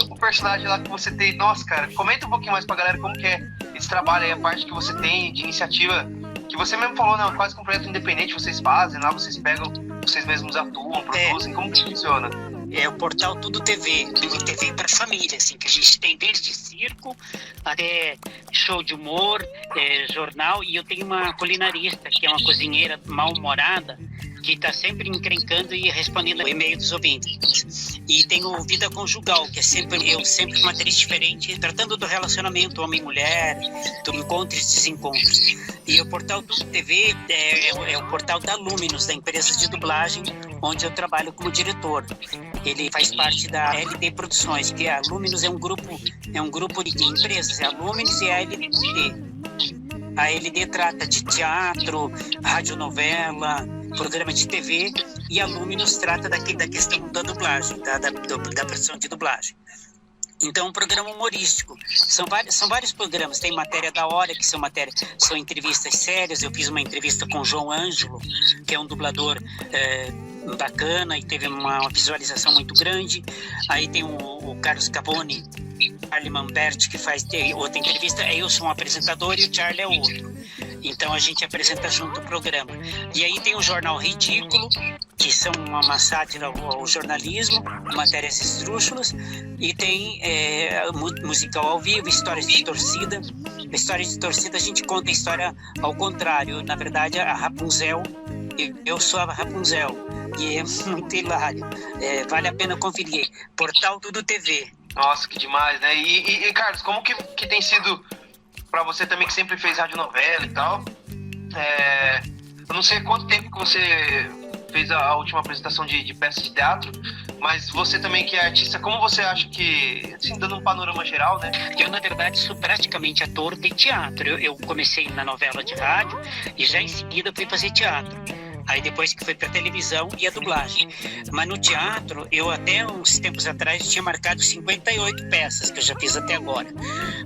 com o personagem lá que você tem. Nossa, cara, comenta um pouquinho mais pra galera como que é esse trabalho aí, a parte que você tem de iniciativa, que você mesmo falou, né, quase que um projeto independente vocês fazem, lá vocês pegam, vocês mesmos atuam, produzem, como que funciona?
É o portal Tudo TV, TV para família, assim, que a gente tem desde circo até show de humor, jornal, e eu tenho uma culinarista, que é uma cozinheira mal-humorada, que está sempre encrencando e respondendo o e-mail dos ouvintes. E tem o Vida Conjugal, que é sempre com uma atriz diferente, tratando do relacionamento homem-mulher, do encontros e desencontros. E o portal Tudo TV é o portal da Luminous, da empresa de dublagem, onde eu trabalho como diretor. Ele faz parte da LD Produções, que a Luminous é um grupo de empresas, é a Luminous e a LD. A LD trata de teatro, radionovela, programa de TV, e a Luminous trata da questão da dublagem, da produção de dublagem. Então, um programa humorístico. São vários programas. Tem Matéria da Hora, que são entrevistas sérias. Eu fiz uma entrevista com o João Ângelo, que é um dublador bacana e teve uma visualização muito grande. Aí tem o Carlos Caboni, Charlie Mamberti, que faz outra entrevista. Eu sou um apresentador e o Charlie é outro. Então a gente apresenta junto o programa. E aí tem o Jornal Ridículo, que são uma sátira ao jornalismo, matérias esdrúxulas, e tem musical ao vivo, histórias de torcida. A história de torcida a gente conta a história ao contrário. Na verdade, a Rapunzel, eu sou a Rapunzel, e é muito hilário. Vale a pena conferir. Portal Tudo TV.
Nossa, que demais, né? E Carlos, como que tem sido pra você também, que sempre fez radionovela e tal? Eu não sei quanto tempo que você fez a última apresentação de peça de teatro, mas você também que é artista, como você acha que, assim, dando um panorama geral, né?
Eu, na verdade, sou praticamente ator de teatro. Eu comecei na novela de rádio e já em seguida fui fazer teatro. Aí depois que foi pra televisão e a dublagem. Mas no teatro, eu até uns tempos atrás tinha marcado 58 peças, que eu já fiz até agora.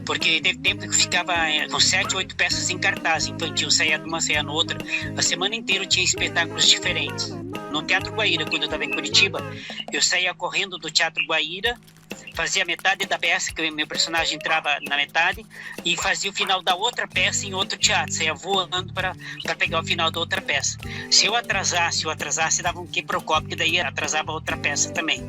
Porque teve tempo que eu ficava com 7, 8 peças em cartaz infantil, saía de uma, saía na outra. A semana inteira eu tinha espetáculos diferentes. No Teatro Guaíra, quando eu estava em Curitiba, eu saía correndo do Teatro Guaíra, fazia metade da peça, que o meu personagem entrava na metade, e fazia o final da outra peça em outro teatro, saía voando para pegar o final da outra peça. Se eu atrasasse, dava um quiprocó, que daí atrasava a outra peça também.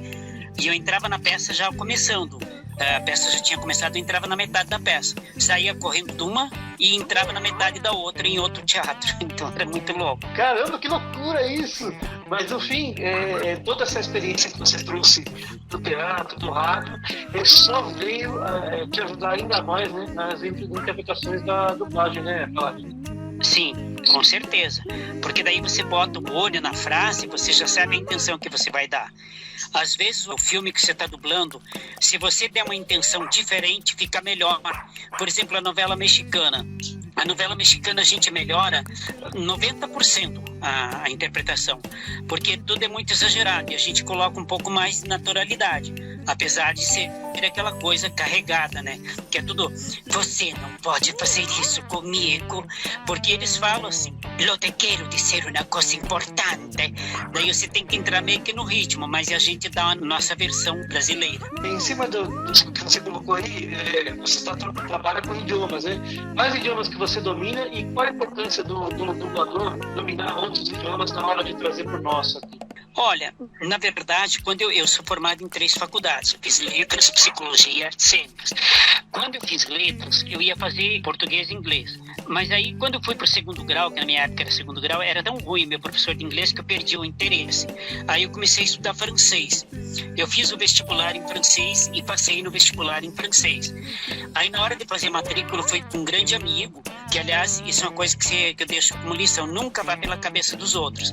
E eu entrava na peça já começando. A peça já tinha começado, eu entrava na metade da peça. Saía correndo de uma e entrava na metade da outra em outro teatro. Então era muito louco.
Caramba, que loucura isso! Mas no fim, toda essa experiência que você trouxe do teatro, do rádio, só veio te ajudar ainda mais, né, nas interpretações da dublagem, né, Flávio?
Sim, com certeza. Porque daí você bota o olho na frase, você já sabe a intenção que você vai dar. Às vezes o filme que você está dublando, se você der uma intenção diferente, fica melhor. Por exemplo, a novela mexicana. A novela mexicana a gente melhora 90% a interpretação, porque tudo é muito exagerado e a gente coloca um pouco mais de naturalidade. apesar de ser aquela coisa carregada, né? Que é tudo, você não pode fazer isso comigo, porque eles falam assim, eu te quero dizer uma coisa importante. Daí você tem que entrar meio que no ritmo, mas a gente dá a nossa versão brasileira.
Em cima do que você colocou aí, você trabalha com idiomas, né? Quais idiomas que você domina e qual a importância do dublador dominar outros idiomas na hora de trazer para o nosso aqui?
Olha, na verdade, quando eu sou formado em 3 faculdades, eu fiz letras, psicologia e artes cênicas. Quando eu fiz letras, eu ia fazer português e inglês. Mas aí, quando eu fui para o 2º grau, que na minha época era 2º grau, era tão ruim meu professor de inglês que eu perdi o interesse. Aí eu comecei a estudar francês. Eu fiz o vestibular em francês e passei no vestibular em francês. Aí, na hora de fazer matrícula, foi com um grande amigo, que, aliás, isso é uma coisa que eu deixo como lição, nunca vá pela cabeça dos outros.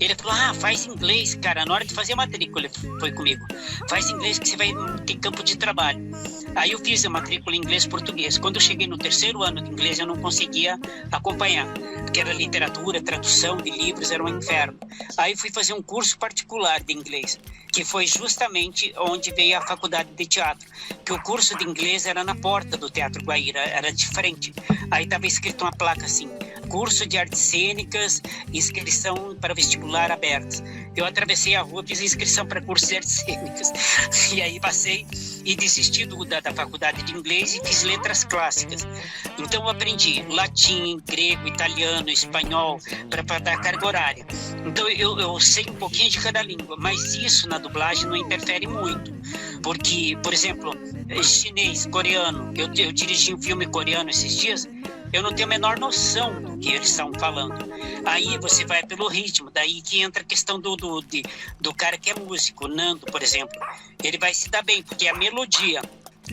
Ele falou, faz inglês, cara, na hora de fazer a matrícula, ele foi comigo. Faz inglês que você vai ter campo de trabalho. Aí eu fiz a matrícula em inglês e português. Quando eu cheguei no 3º ano de inglês, eu não conseguia acompanhar, porque era literatura, tradução de livros, era um inferno. Aí fui fazer um curso particular de inglês, que foi justamente onde veio a faculdade de teatro, que o curso de inglês era na porta do Teatro Guaíra, era de frente. Aí estava escrito uma placa assim, curso de artes cênicas, inscrição para vestibular abertos. Eu atravessei a rua, fiz inscrição para curso de artes cênicas. E aí passei e desisti da faculdade de inglês e fiz letras clássicas. Então eu aprendi latim, grego, italiano, espanhol, para dar carga horária. Então eu sei um pouquinho de cada língua, mas isso na dublagem não interfere muito. Porque, por exemplo, chinês, coreano, eu dirigi um filme coreano esses dias, eu não tenho a menor noção do que eles estão falando. Aí você vai pelo ritmo, daí que entra a questão do cara que é músico, o Nando, por exemplo. Ele vai se dar bem, porque a melodia,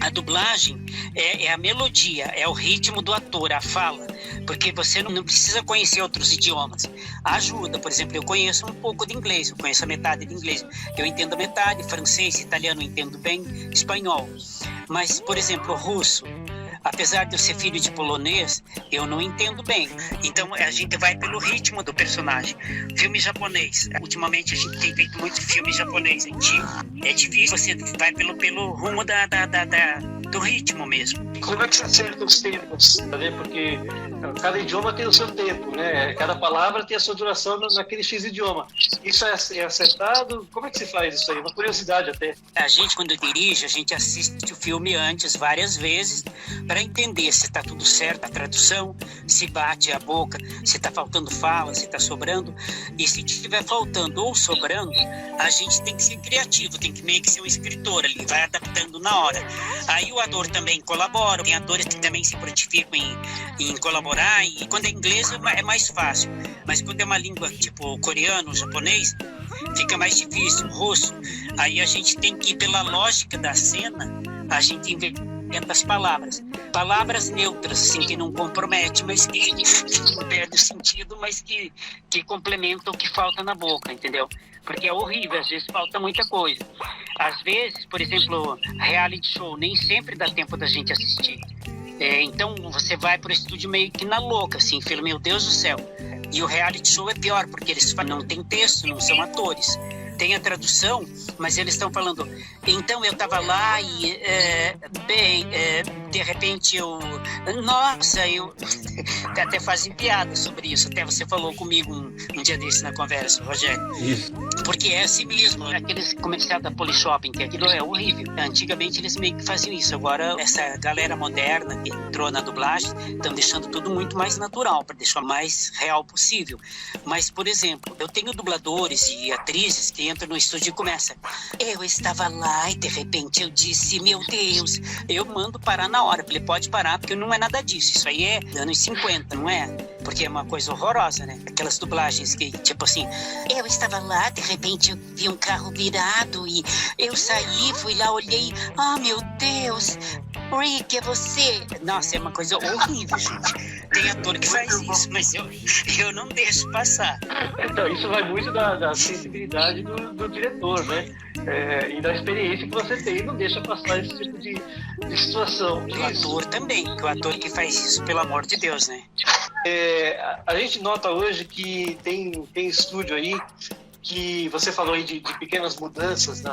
a dublagem é a melodia, é o ritmo do ator, a fala, porque você não precisa conhecer outros idiomas. Ajuda, por exemplo, eu conheço um pouco de inglês, eu conheço a metade de inglês, eu entendo a metade, francês, italiano eu entendo bem, espanhol. Mas, por exemplo, russo, apesar de eu ser filho de polonês, eu não entendo bem. Então a gente vai pelo ritmo do personagem. Filme japonês. Ultimamente a gente tem feito muito filme japonês antigo. É difícil, você vai pelo rumo do ritmo mesmo.
Como é que você acerta os tempos? Porque cada idioma tem o seu tempo, né? Cada palavra tem a sua duração naquele X idioma. Isso é acertado? Como é que se faz isso aí? Uma curiosidade até.
A gente, quando dirige, a gente assiste o filme antes várias vezes para entender se está tudo certo, a tradução, se bate a boca, se está faltando fala, se está sobrando. E se estiver faltando ou sobrando, a gente tem que ser criativo, tem que meio que ser um escritor ali, vai adaptando na hora. Aí o ator também colabora, tem atores que também se prontificam em colaborar, e quando é inglês é mais fácil, mas quando é uma língua tipo coreano, japonês, fica mais difícil, russo. Aí a gente tem que ir pela lógica da cena, a gente inventa as palavras neutras, assim, que não compromete, mas que não perde o sentido, mas que complementam o que falta na boca, entendeu? Porque é horrível, às vezes falta muita coisa. Às vezes, por exemplo, reality show, nem sempre dá tempo da gente assistir. Então você vai pro estúdio meio que na louca, assim, fala, meu Deus do céu. E o reality show é pior, porque eles não tem texto, não são atores. Tem a tradução, mas eles estão falando, então eu estava lá e, de repente eu até fazem piada sobre isso, até você falou comigo um dia desse na conversa, Rogério. Isso. Porque é assim mesmo, aqueles comerciais da Polishop, que aquilo é horrível. Antigamente eles meio que faziam isso, agora essa galera moderna que entrou na dublagem, estão deixando tudo muito mais natural, para deixar o mais real possível. Mas, por exemplo, eu tenho dubladores e atrizes que entram no estúdio e começam, eu estava lá e de repente eu disse, meu Deus, eu mando parar na hora, ele pode parar, porque não é nada disso, isso aí é anos 50, não é? Porque é uma coisa horrorosa, né? Aquelas dublagens que, tipo assim, eu estava lá, de repente eu vi um carro virado e eu saí, fui lá, olhei, meu Deus, Rick, é você? Nossa, é uma coisa horrível, gente. Tem ator que faz isso, mas eu não deixo passar.
Então, isso vai muito da sensibilidade do diretor, né? E da experiência que você tem, não deixa passar esse tipo de situação.
O ator também, que o ator que faz isso, pelo amor de Deus, né?
A gente nota hoje que tem estúdio aí que você falou aí de pequenas mudanças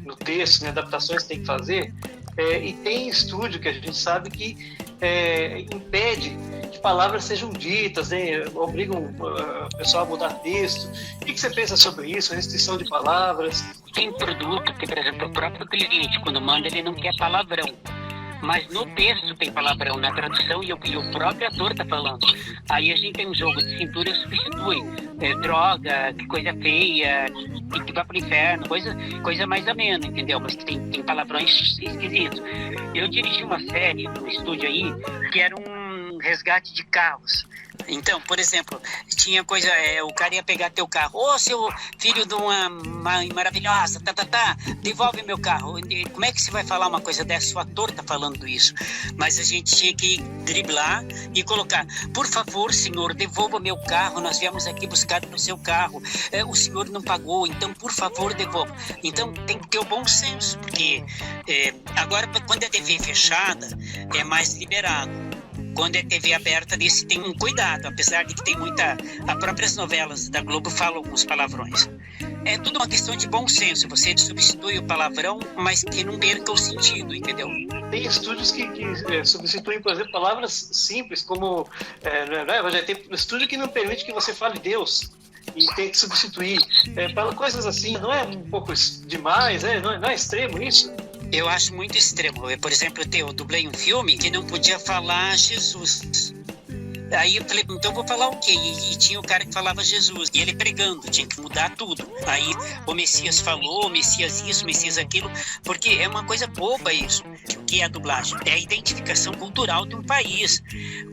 no texto, né, adaptações que tem que fazer, e tem estúdio que a gente sabe que impede que palavras sejam ditas, né, obrigam o pessoal a mudar texto. O que você pensa sobre isso, a restrição de palavras?
Tem produto que, por exemplo, o próprio cliente, quando manda, ele não quer palavrão. Mas no texto tem palavrão, na tradução, e o próprio ator tá falando. Aí a gente tem um jogo de cintura e substitui. Droga, que coisa feia, que vai pro inferno, coisa mais amena, entendeu? Mas tem palavrões esquisitos. Eu dirigi uma série no estúdio aí, que era um resgate de carros. Então, por exemplo, tinha coisa, o cara ia pegar teu carro. Ô, seu filho de uma mãe maravilhosa, devolve meu carro. Como é que você vai falar uma coisa dessa? O ator tá falando isso. Mas a gente tinha que driblar e colocar: por favor, senhor, devolva meu carro. Nós viemos aqui buscar o seu carro. O senhor não pagou, então, por favor, devolva. Então, tem que ter o bom senso, porque agora, quando é TV fechada, é mais liberado. Quando é TV aberta, nesse tem um cuidado, apesar de que tem as próprias novelas da Globo falam alguns palavrões. É tudo uma questão de bom senso, você substitui o palavrão, mas que não perca o sentido, entendeu?
Tem estúdios que substituem, por exemplo, palavras simples, como tem estúdio que não permite que você fale Deus, e tem que substituir. Para coisas assim, não é um pouco demais, não é extremo isso?
Eu acho muito extremo. Por exemplo, eu dublei um filme que não podia falar Jesus. Aí eu falei, então eu vou falar o quê? E tinha o cara que falava Jesus, e ele pregando, tinha que mudar tudo. Aí o Messias falou, o Messias isso, o Messias aquilo, porque é uma coisa boba isso. O que é a dublagem? É a identificação cultural de um país.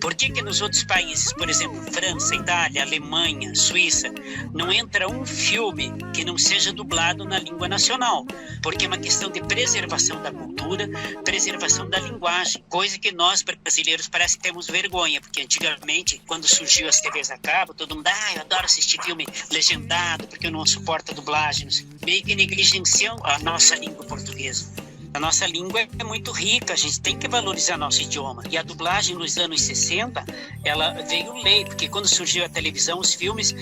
Por que nos outros países, por exemplo, França, Itália, Alemanha, Suíça, não entra um filme que não seja dublado na língua nacional? Porque é uma questão de preservação da cultura, preservação da linguagem, coisa que nós brasileiros parece que temos vergonha, porque antigamente, quando surgiu as TVs a cabo, todo mundo, eu adoro assistir filme legendado, porque eu não suporto a dublagem, meio que negligenciam a nossa língua portuguesa. A nossa língua é muito rica, a gente tem que valorizar nosso idioma. E a dublagem nos anos 60, ela veio lei, porque quando surgiu a televisão, os filmes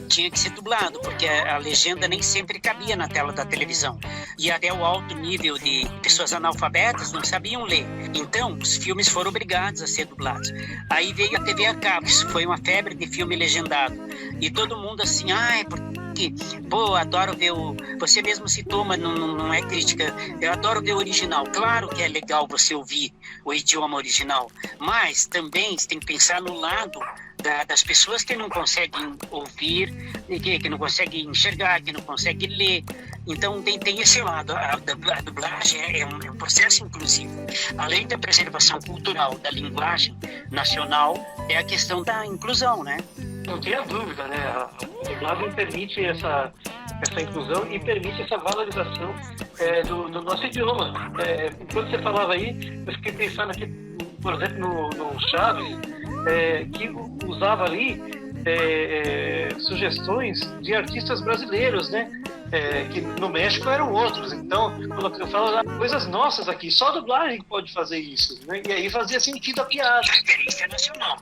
tinham que ser dublados, porque a legenda nem sempre cabia na tela da televisão. E até o alto nível de pessoas analfabetas não sabiam ler. Então, os filmes foram obrigados a ser dublados. Aí veio a TV a cabo, isso foi uma febre de filme legendado. E todo mundo assim, adoro ver você mesmo citou, mas não é crítica, eu adoro ver o original. Claro que é legal você ouvir o idioma original, mas também você tem que pensar no lado das pessoas que não conseguem ouvir, que não conseguem enxergar, que não conseguem ler. Então tem esse lado. A dublagem é um processo inclusivo. Além da preservação cultural da linguagem nacional, é a questão da inclusão, né?
Não tenha dúvida, né? A dublagem permite essa inclusão e permite essa valorização do nosso idioma. Quando você falava aí, eu fiquei pensando aqui, por exemplo, no Chaves, que usava ali sugestões de artistas brasileiros, né? Que no México eram outros. Então, quando eu falo coisas nossas aqui, só a dublagem pode fazer isso, né? E aí fazia sentido a piada.
Referência nacional.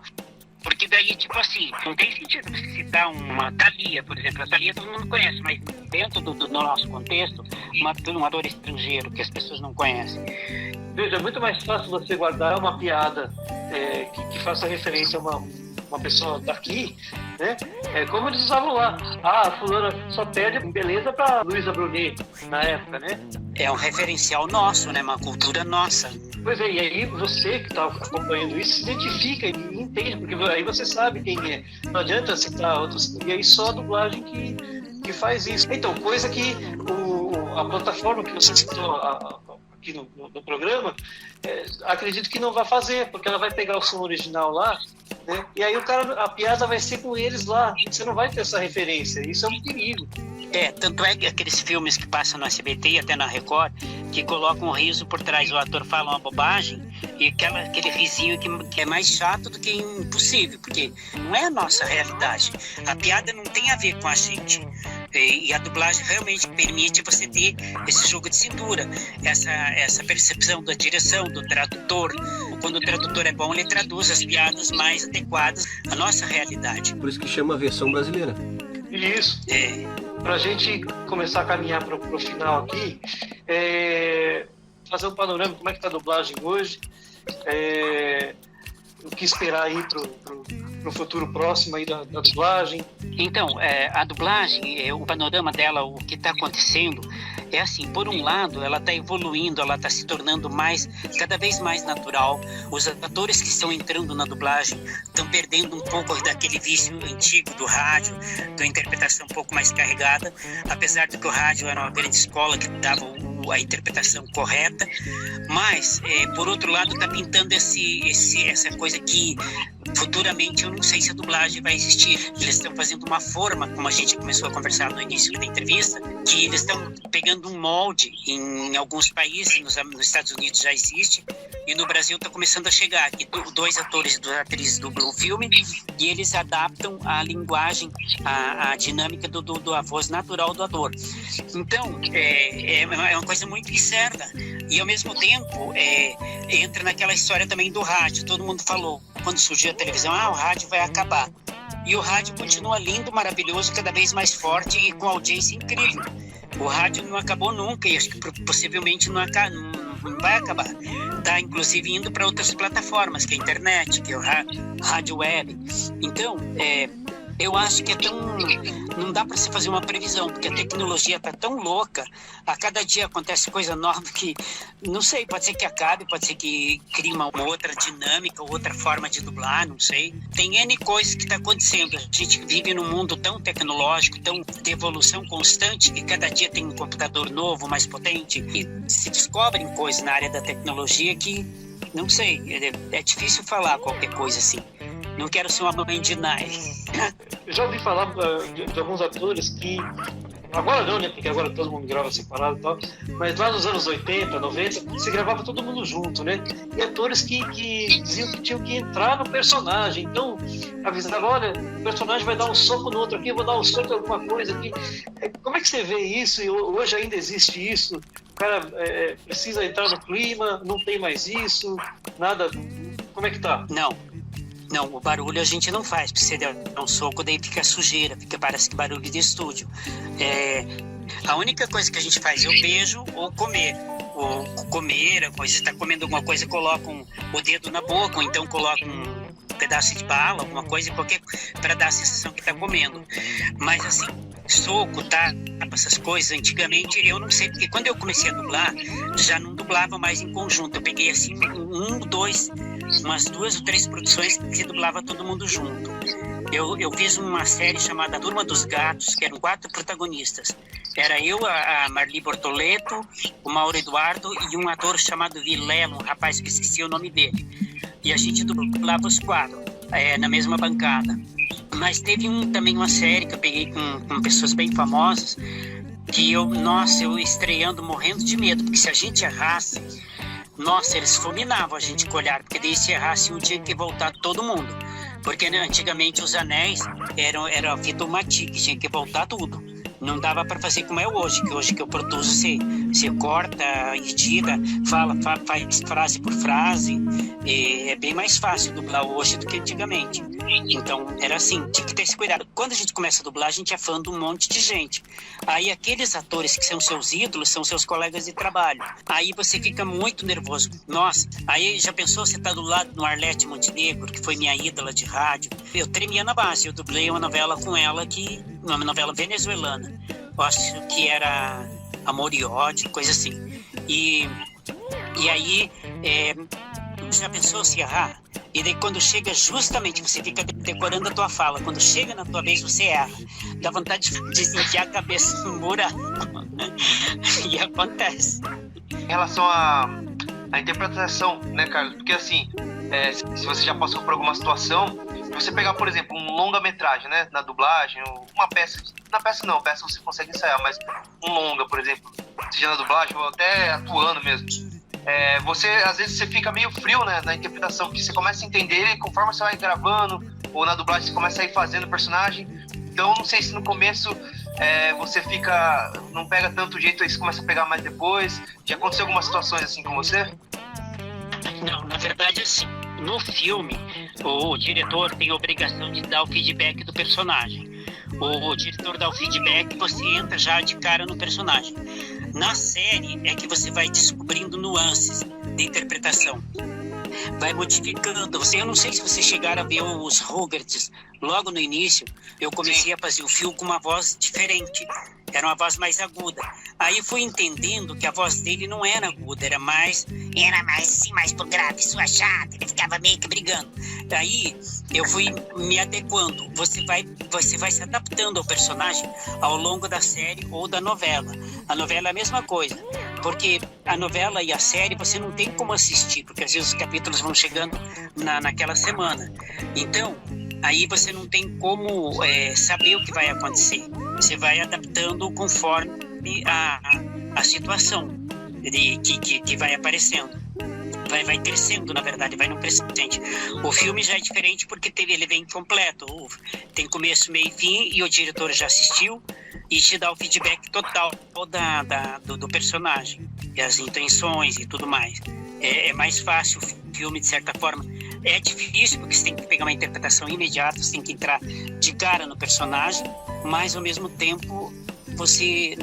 Porque daí, tipo assim, não tem sentido você citar uma Thalia, por exemplo. A Thalia todo mundo conhece, mas dentro do nosso contexto, um ator estrangeiro que as pessoas não conhecem.
Veja, é muito mais fácil você guardar uma piada que faça referência a uma pessoa daqui, né? Como eles usavam lá. A fulana só perde beleza pra Luísa Brunet, na época, né?
É um referencial nosso, né? Uma cultura nossa.
Pois é, e aí você que está acompanhando isso se identifica e entende, porque aí você sabe quem é. Não adianta citar outros. E aí só a dublagem que faz isso. Então, coisa que a plataforma que você citou aqui no programa, acredito que não vai fazer, porque ela vai pegar o som original lá, né? E aí a piada vai ser com eles lá. Você não vai ter essa referência. Isso é um perigo.
Tanto é que aqueles filmes que passam no SBT e até na Record, que colocam um riso por trás, o ator fala uma bobagem, e aquele risinho que é mais chato do que impossível, porque não é a nossa realidade. A piada não tem a ver com a gente. E a dublagem realmente permite você ter esse jogo de cintura, essa percepção da direção, do tradutor. Quando o tradutor é bom, ele traduz as piadas mais adequadas à nossa realidade.
Por isso que chama a versão brasileira.
Isso. Para a gente começar a caminhar para o final aqui, fazer um panorama, como é que está a dublagem hoje, o que esperar aí pro futuro próximo aí da dublagem.
Então, a dublagem, o panorama dela, o que está acontecendo, é assim, por um lado, ela está evoluindo, ela está se tornando cada vez mais natural. Os atores que estão entrando na dublagem estão perdendo um pouco daquele vício antigo do rádio, da interpretação um pouco mais carregada, apesar de que o rádio era uma grande escola que dava a interpretação correta, mas, por outro lado, está pintando essa coisa que futuramente eu não sei se a dublagem vai existir. Eles estão fazendo uma forma, como a gente começou a conversar no início da entrevista, que eles estão pegando um molde em alguns países, nos Estados Unidos já existe, e no Brasil está começando a chegar, que 2 atores e 2 atrizes dublam o filme, e eles adaptam a linguagem, a dinâmica da voz natural do ator. Então, é uma coisa muito incerta, e ao mesmo tempo entra naquela história também do rádio. Todo mundo falou, quando surgiu a televisão, o rádio vai acabar. E o rádio continua lindo, maravilhoso, cada vez mais forte e com audiência incrível. O rádio não acabou nunca e acho que possivelmente não vai acabar. Está inclusive indo para outras plataformas, que é a internet, que é o rádio web. Então, eu acho que não dá para se fazer uma previsão, porque a tecnologia está tão louca, a cada dia acontece coisa nova que, não sei, pode ser que acabe, pode ser que crie uma outra dinâmica, outra forma de dublar, não sei. Tem N coisas que está acontecendo. A gente vive num mundo tão tecnológico, tão de evolução constante, que cada dia tem um computador novo, mais potente, e se descobrem coisas na área da tecnologia que, não sei, é difícil falar qualquer coisa assim. Não quero ser uma mãe de Nai.
Eu já ouvi falar de alguns atores que, agora não, né, porque agora todo mundo grava separado e tal, mas lá nos anos 80, 90, se gravava todo mundo junto, né? E atores que diziam que tinham que entrar no personagem. Então, avisava, olha, o personagem vai dar um soco no outro aqui, eu vou dar um soco em alguma coisa aqui. Como é que você vê isso? E hoje ainda existe isso? O cara precisa entrar no clima, não tem mais isso, nada. Como é que tá?
Não, o barulho a gente não faz, porque você der um soco, daí fica sujeira, parece que barulho de estúdio. A única coisa que a gente faz é o beijo ou comer. Ou comer, você está comendo alguma coisa, coloca o dedo na boca, ou então coloca um pedaço de bala, alguma coisa, para dar a sensação que está comendo. Mas assim, soco, tapa, essas coisas, antigamente, eu não sei, porque quando eu comecei a dublar, já não dublava mais em conjunto. Eu peguei assim, umas 2 ou 3 produções que dublava todo mundo junto. Eu fiz uma série chamada Turma dos Gatos, que eram 4 protagonistas. Era eu, a Marli Bortoleto, o Mauro Eduardo e um ator chamado Vilela, um rapaz que esqueci o nome dele. E a gente dublava os 4 na mesma bancada. Mas teve também uma série que eu peguei com pessoas bem famosas, que eu estreando, morrendo de medo, porque se a gente errasse, eles fulminavam a gente com o olhar, porque daí se errasse um dia que voltar todo mundo. Porque né, antigamente os anéis era a fita Mati, que tinha que voltar tudo. Não dava para fazer como é hoje, que hoje que eu produzo, você corta, edita, faz frase por frase. É bem mais fácil dublar hoje do que antigamente. Então, era assim, tinha que ter esse cuidado. Quando a gente começa a dublar, a gente é fã de um monte de gente. Aí aqueles atores que são seus ídolos, são seus colegas de trabalho. Aí você fica muito nervoso. Nossa, aí já pensou, você tá do lado do Arlete Montenegro, que foi minha ídola de rádio. Eu tremia na base, eu dublei uma novela com ela, uma novela venezuelana. Eu acho que era Amor e Ódio, coisa assim. E aí, já pensou se errar? E daí quando chega, justamente, você fica decorando a tua fala. Quando chega na tua vez, você erra. Dá vontade de enfiar a cabeça no buraco. E acontece.
Em relação à interpretação, né, Carlos? Porque assim, se você já passou por alguma situação, se você pegar, por exemplo, um longa-metragem, né, na dublagem, uma peça, na peça não, peça você consegue ensaiar, mas um longa, por exemplo, seja na dublagem ou até atuando mesmo, você, às vezes, você fica meio frio, né, na interpretação, porque você começa a entender conforme você vai gravando, ou na dublagem você começa a ir fazendo o personagem. Então, não sei se no começo você não pega tanto jeito, aí você começa a pegar mais depois. Já aconteceu algumas situações assim com você?
Não, na verdade, assim, no filme, o diretor tem a obrigação de dar o feedback do personagem. o diretor dá o feedback, você entra já de cara no personagem. Na série é que você vai descobrindo nuances de interpretação. Vai modificando. Eu não sei se você chegaram a ver os Rugrats. Logo no início, eu comecei a fazer o fio com uma voz diferente. Era uma voz mais aguda. Aí fui entendendo que a voz dele não era aguda, era mais assim, mais pro grave, sua chata. Ele ficava meio que brigando. Daí eu fui me adequando. Você vai se adaptando ao personagem ao longo da série ou da novela. A novela é a mesma coisa, porque a novela e a série você não tem como assistir, porque às vezes os capítulos vão chegando naquela semana. Então, aí você não tem como saber o que vai acontecer. Você vai adaptando conforme a situação que vai aparecendo. Vai crescendo, na verdade, vai no crescente. O filme já é diferente porque ele vem completo. Tem começo, meio e fim, e o diretor já assistiu e te dá o feedback total do personagem, e as intenções e tudo mais. É mais fácil o filme, de certa forma. É difícil porque você tem que pegar uma interpretação imediata, você tem que entrar de cara no personagem, mas ao mesmo tempo você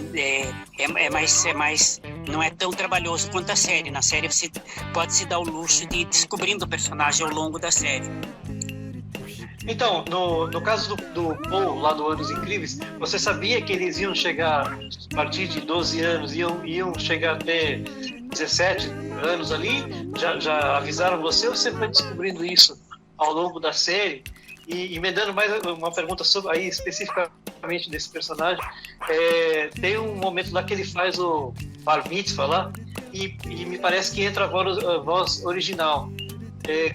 não é tão trabalhoso quanto a série. Na série você pode se dar o luxo de ir descobrindo o personagem ao longo da série.
Então, no caso do Paul, lá do Anos Incríveis, você sabia que eles iam chegar a partir de 12 anos, iam chegar até 17 anos ali? Já avisaram você ou você foi descobrindo isso ao longo da série? E me dando mais uma pergunta sobre, aí, especificamente desse personagem, tem um momento lá que ele faz o bar mitzvah lá, e me parece que entra a voz original.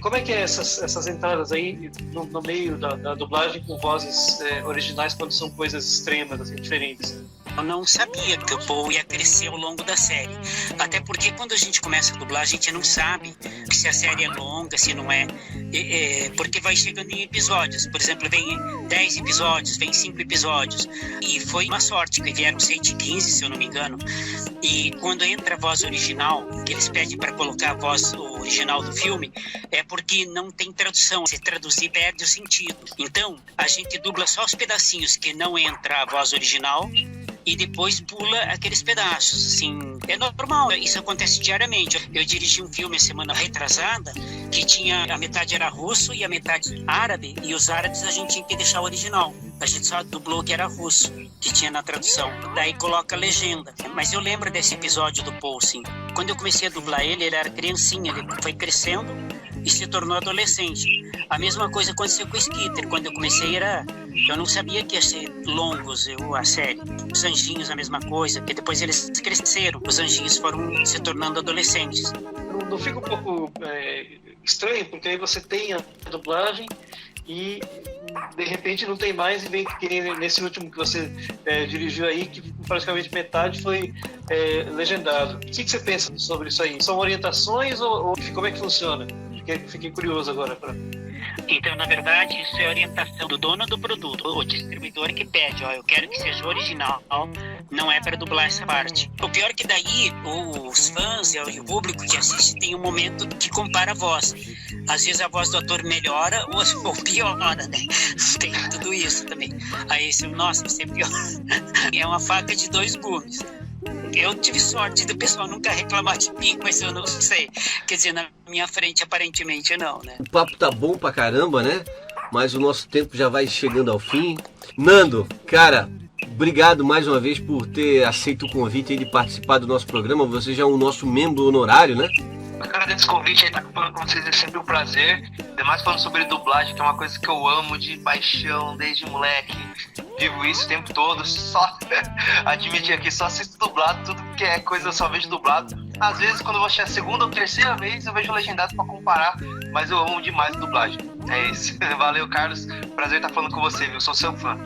Como é que é essas entradas aí no meio da dublagem com vozes originais quando são coisas extremas, assim, diferentes?
Eu não sabia que o Paul ia crescer ao longo da série. Até porque quando a gente começa a dublar, a gente não sabe se a série é longa, se não é. Porque vai chegando em episódios. Por exemplo, vem 10 episódios, vem 5 episódios. E foi uma sorte, que vieram 115, se eu não me engano. E quando entra a voz original, que eles pedem para colocar a voz original do filme, é porque não tem tradução. Se traduzir, perde o sentido. Então, a gente dubla só os pedacinhos que não entra a voz original e depois pula aqueles pedaços, assim. É normal, isso acontece diariamente. Eu dirigi um filme a semana retrasada que tinha, a metade era russo e a metade árabe, e os árabes a gente tinha que deixar o original. A gente só dublou que era russo, que tinha na tradução. Daí coloca a legenda. Mas eu lembro desse episódio do Paul, sim. Quando eu comecei a dublar ele era criancinha, ele foi crescendo e se tornou adolescente. A mesma coisa aconteceu com o Skitter. Quando eu comecei eu não sabia que ia ser longos a série. Os anjinhos a mesma coisa, porque depois eles cresceram. Os anjinhos foram se tornando adolescentes.
Não fica um pouco estranho, porque aí você tem a dublagem e de repente não tem mais, e vem que nesse último que você dirigiu aí, que praticamente metade foi legendado. O que você pensa sobre isso aí? São orientações ou como é que funciona? Fiquei curioso agora.
Então, na verdade, isso é orientação do dono do produto, o distribuidor que pede, eu quero que seja original, não é para dublar essa parte. O pior é que daí os fãs e o público que assiste tem um momento que compara a voz. Às vezes a voz do ator melhora ou piora, né? Tem tudo isso também. Aí nossa, você piora. É uma faca de dois gumes. Eu tive sorte do pessoal nunca reclamar de mim, mas eu não sei. Quer dizer, na minha frente, aparentemente, não, né?
O papo tá bom pra caramba, né? Mas o nosso tempo já vai chegando ao fim. Nando, cara, obrigado mais uma vez por ter aceito o convite aí de participar do nosso programa. Você já é o nosso membro honorário, né?
Eu agradeço o convite aí, tá falando com vocês, é sempre um prazer. Ainda mais falando sobre dublagem, que é uma coisa que eu amo de paixão desde moleque. Vivo isso o tempo todo, só admitir aqui, só assisto dublado, tudo que é coisa eu só vejo dublado. Às vezes, quando eu vou assistir a segunda ou terceira vez, eu vejo legendado pra comparar, mas eu amo demais dublagem. É isso. Valeu, Carlos. Prazer estar falando com você, viu? Sou seu fã.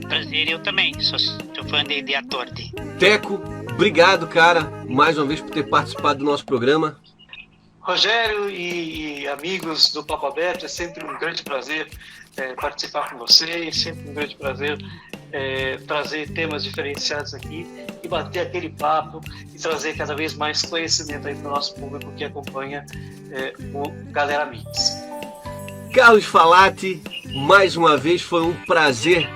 Prazer, eu também. Sou fã de ator.
Teco, obrigado, cara, mais uma vez por ter participado do nosso programa.
Rogério e amigos do Papo Aberto, é sempre um grande prazer participar com vocês, sempre um grande prazer trazer temas diferenciados aqui e bater aquele papo e trazer cada vez mais conhecimento aí para o nosso público que acompanha o Galera Mix.
Carlos Falati, mais uma vez foi um prazer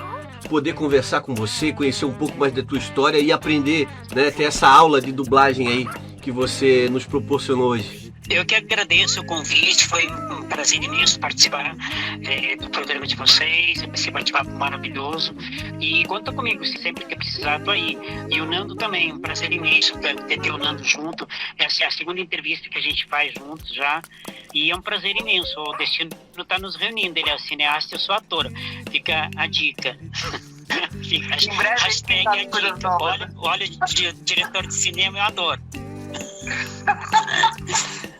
poder conversar com você, conhecer um pouco mais da tua história e aprender, né, ter essa aula de dublagem aí que você nos proporcionou hoje.
Eu que agradeço o convite, foi um prazer imenso participar do programa de vocês, esse bate-papo maravilhoso. E conta comigo, sempre que precisar, tô aí. E o Nando também, um prazer imenso ter o Nando junto. Essa é a segunda entrevista que a gente faz juntos já. E é um prazer imenso, o destino está nos reunindo, ele é cineasta, eu sou ator. Fica a dica. Fica
Em breve,
hashtag a dica. Olha, diretor de cinema, eu adoro.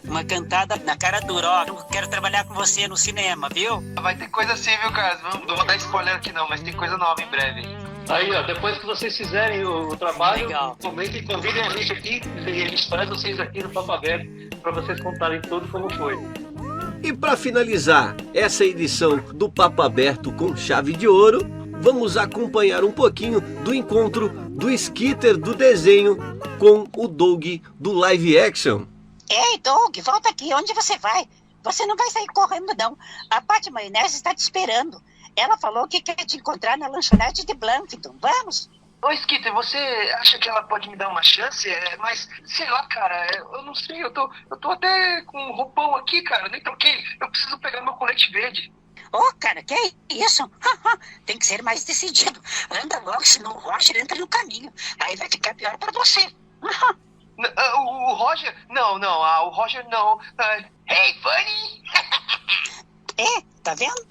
Uma cantada na cara dura, ó, não quero trabalhar com você no cinema, viu?
Vai ter coisa assim, viu, Carlos? Não vou dar spoiler aqui não, mas tem coisa nova em breve.
Aí, ó, depois que vocês fizerem o trabalho,
Legal.
comentem e convidem a gente aqui, e a gente traz vocês aqui no Papo Aberto para vocês contarem tudo como foi.
E para finalizar essa edição do Papo Aberto com chave de ouro, vamos acompanhar um pouquinho do encontro do Skitter do desenho com o Doug do live action.
Ei, Doug, volta aqui. Onde você vai? Você não vai sair correndo, não. A Paty Maionese está te esperando. Ela falou que quer te encontrar na lanchonete de Blumpton. Vamos?
Ô, Skitter, você acha que ela pode me dar uma chance? Mas, sei lá, cara, eu não sei, eu tô até com um roupão aqui, cara, nem troquei. Eu preciso pegar meu colete verde.
Ô, cara, que é isso? Tem que ser mais decidido. Anda logo, senão o Roger entra no caminho. Aí vai ficar pior pra você.
O Roger? Não, o Roger não. Hey, Funny!
Tá vendo?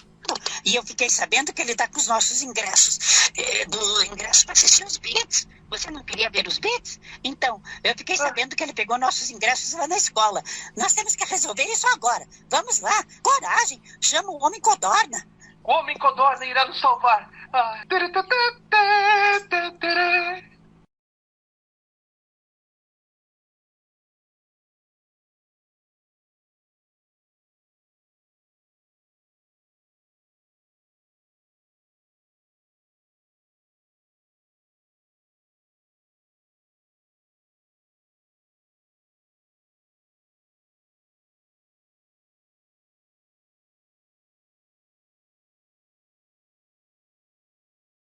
E eu fiquei sabendo que ele tá com os nossos ingressos. Do ingresso para assistir os Beats. Você não queria ver os Beats? Então, eu fiquei sabendo que ele pegou nossos ingressos lá na escola. Nós temos que resolver isso agora. Vamos lá, coragem. Chama o Homem Codorna.
O Homem Codorna irá nos salvar.